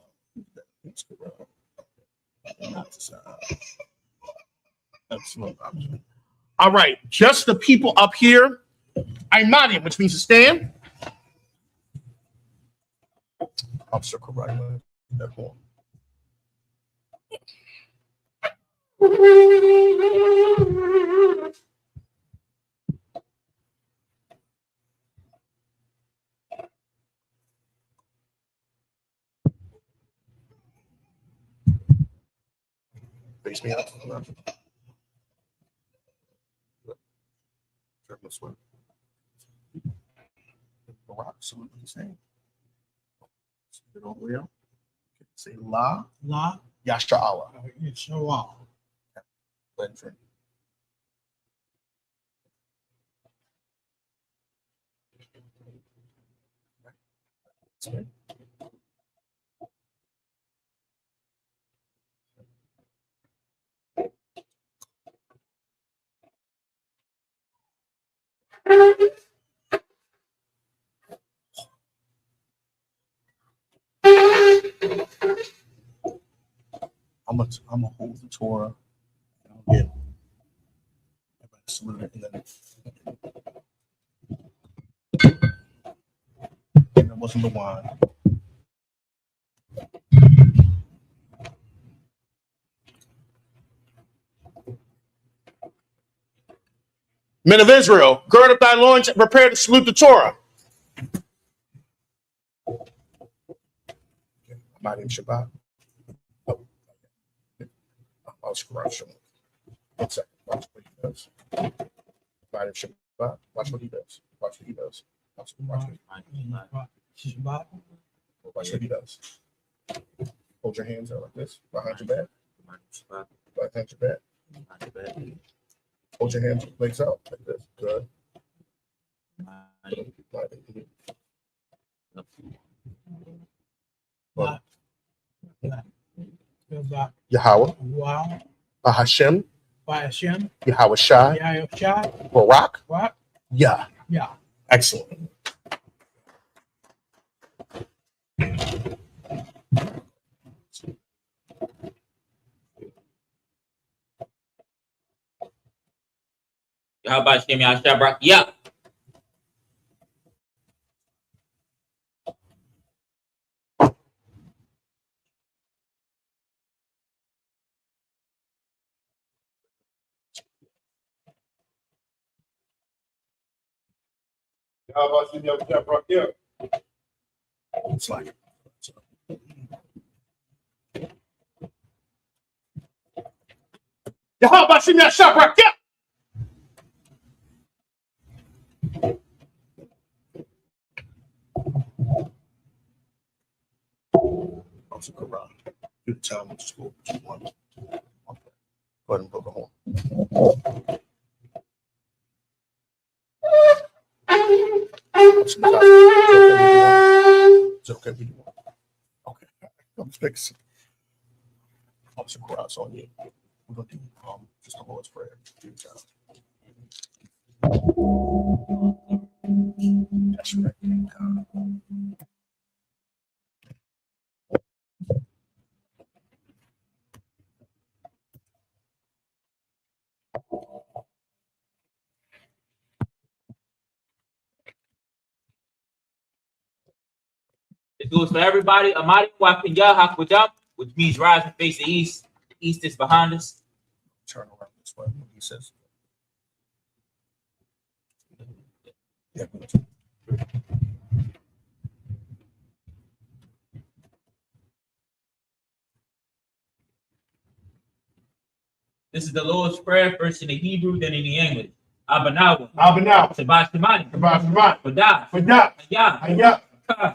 Speaker 4: Excellent. All right. Just the people up here. Imadium, which means to stand. Officer Karate. That one. Face me up. This one. Barak, so what are you saying? Get over here. Say La Yasha Allah.
Speaker 7: It's so long.
Speaker 4: Blend. I'm gonna hold the Torah. And I'll get salute it, and that wasn't the wine. Men of Israel, gird up thy loins and prepare to salute the Torah. Not in Shabbat. I'll screw up. 1 second. Watch what he does. Not in Shabbat. Watch what he does. Watch what he does. Watch what he does. Hold your hands out like this behind your back. Behind your back. Hold your hands, legs out like this. Good. Yahweh,
Speaker 7: Wow.
Speaker 4: Bahashem,
Speaker 7: By Hashem.
Speaker 4: Yahweh Shai,
Speaker 7: Yahushua.
Speaker 4: Barak,
Speaker 7: What?
Speaker 4: Yah.
Speaker 7: Yeah.
Speaker 4: Excellent.
Speaker 5: Yahweh Shem Yahshua Barak. Yeah.
Speaker 4: It's like Yahweh Bashem Yahshua Barak. Yeah. Also, Quran. You tell me to school what you want. Go ahead and blow the horn. Is it okay if we do one? Okay. I'm fixing. Officer Quran's on you. We're going to do just the Lord's Prayer. That's right.
Speaker 5: It goes for everybody. Amadi Wakin Yah Hakwajam, which means rise and face the east. The east is behind us.
Speaker 4: Turn around this way. He says. Yeah.
Speaker 5: This is the Lord's Prayer, first in the Hebrew, then in the English. Abanawa.
Speaker 4: Abanawa.
Speaker 5: Sabath Shemani.
Speaker 4: Sabath Service.
Speaker 5: Fadah.
Speaker 4: Fadah.
Speaker 5: Ayah.
Speaker 4: Ayah.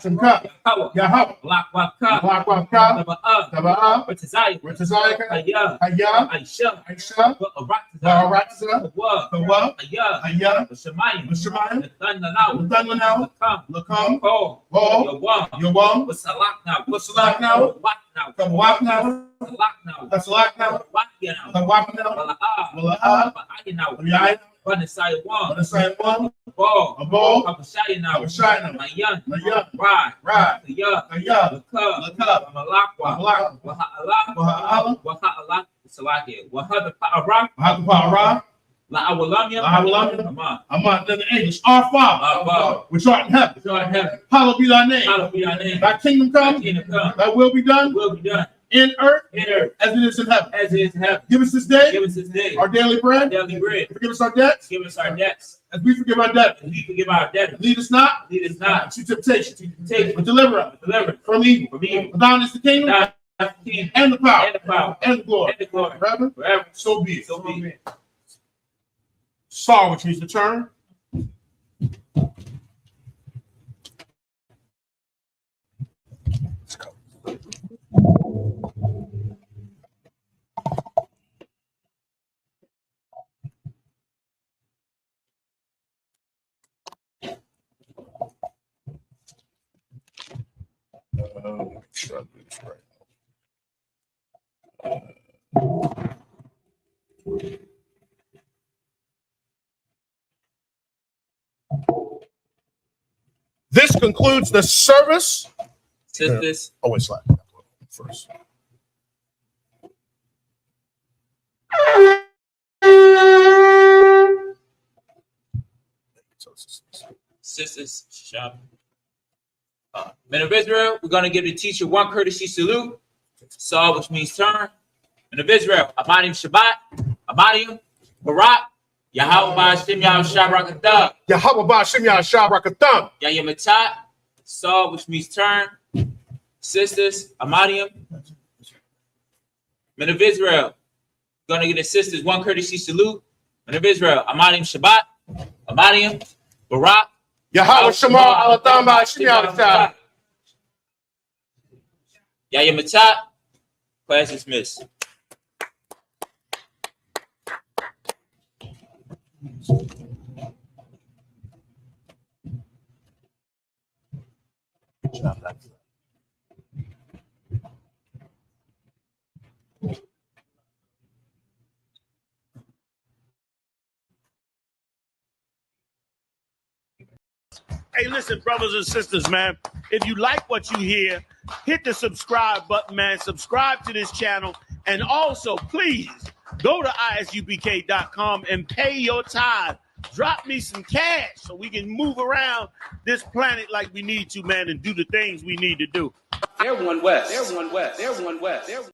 Speaker 4: Simka.
Speaker 5: Yahweh.
Speaker 4: Yahweh.
Speaker 5: Lakwaka.
Speaker 4: Lakwaka.
Speaker 5: Saba'ah.
Speaker 4: Saba'ah.
Speaker 5: Retazayah.
Speaker 4: Retazayah.
Speaker 5: Ayah.
Speaker 4: Ayah.
Speaker 5: Aisha.
Speaker 4: Aisha.
Speaker 5: Aratazah.
Speaker 4: Barakazah.
Speaker 5: Kawa.
Speaker 4: Kawa.
Speaker 5: Ayah.
Speaker 4: Ayah.
Speaker 5: Shemayim.
Speaker 4: Shemayim.
Speaker 5: Nathanalau.
Speaker 4: Nathanalau.
Speaker 5: Lakam.
Speaker 4: Lakam.
Speaker 5: Paul.
Speaker 4: Paul.
Speaker 5: Yawam.
Speaker 4: Yawam.
Speaker 5: Wasalaknau.
Speaker 4: Wasalaknau.
Speaker 5: Waknau.
Speaker 4: Kawaknau.
Speaker 5: Salaknau.
Speaker 4: Kasalaknau.
Speaker 5: Wakyanau.
Speaker 4: Kawaknau.
Speaker 5: Wala'ah.
Speaker 4: Wala'ah.
Speaker 5: Ba'ayinau.
Speaker 4: Yai.
Speaker 5: Banisai Wam.
Speaker 4: Banisai Wam.
Speaker 5: Ball.
Speaker 4: A ball.
Speaker 5: Kapashayinau.
Speaker 4: Kapashayinau.
Speaker 5: Mayan.
Speaker 4: Mayan.
Speaker 5: Rye.
Speaker 4: Rye.
Speaker 5: Ayah.
Speaker 4: Ayah.
Speaker 5: Lakab.
Speaker 4: Lakab.
Speaker 5: Malakwa.
Speaker 4: Malakwa.
Speaker 5: Waha'allah.
Speaker 4: Waha'allah.
Speaker 5: Waha'allah. Salakia. Wahab Pa'arah.
Speaker 4: Mahakapara.
Speaker 5: La'awalamya.
Speaker 4: La'awalamya. I'm in the English. Our Father, which art in heaven.
Speaker 5: Which art in heaven.
Speaker 4: Hallowed be thy name.
Speaker 5: Hallowed be thy name.
Speaker 4: Thy kingdom come.
Speaker 5: Thy kingdom come.
Speaker 4: Thy will be done.
Speaker 5: Will be done.
Speaker 4: In earth.
Speaker 5: In earth.
Speaker 4: As it is in heaven.
Speaker 5: As it is in heaven.
Speaker 4: Give us this day.
Speaker 5: Give us this day.
Speaker 4: Our daily bread.
Speaker 5: Daily bread.
Speaker 4: Forgive us our debts.
Speaker 5: Give us our debts.
Speaker 4: As we forgive our debtors.
Speaker 5: As we forgive our debtors.
Speaker 4: Lead us not.
Speaker 5: Lead us not
Speaker 4: to temptation. But deliver us.
Speaker 5: Deliver us
Speaker 4: from evil.
Speaker 5: from evil.
Speaker 4: For thine is the kingdom.
Speaker 5: Thine is the kingdom.
Speaker 4: And the power.
Speaker 5: And the power.
Speaker 4: And the glory.
Speaker 5: And the glory.
Speaker 4: Forever.
Speaker 5: Forever.
Speaker 4: So be it.
Speaker 5: So be it.
Speaker 4: Sar, which means to turn. Let's go. Make sure I do this right. This concludes the service.
Speaker 5: Sisters.
Speaker 4: Oh, wait, slide first.
Speaker 5: Sisters. Shop. Men of Israel, we're going to give the teacher one courtesy salute. Saw, which means turn. Men of Israel, Amadim Shabbat, Amadim, Barak, Yahweh Ba'ashem Yahshua Barakathah.
Speaker 4: Yahweh Ba'ashem Yahshua Barakathah.
Speaker 5: Yayamatat, Saw, which means turn. Sisters, Amadim. Men of Israel, going to give the sisters one courtesy salute. Men of Israel, Amadim Shabbat, Amadim, Barak,
Speaker 4: Yahweh Shema Alatham Ba'ashem Yahshua.
Speaker 5: Yayamatat, class dismissed.
Speaker 1: Hey, listen, brothers and sisters, man, if you like what you hear, hit the subscribe button, man. Subscribe to this channel. And also, please go to isupk.com and pay your tithe. Drop me some cash so we can move around this planet like we need to, man, and do the things we need to do. They're one West. They're one West. They're one West.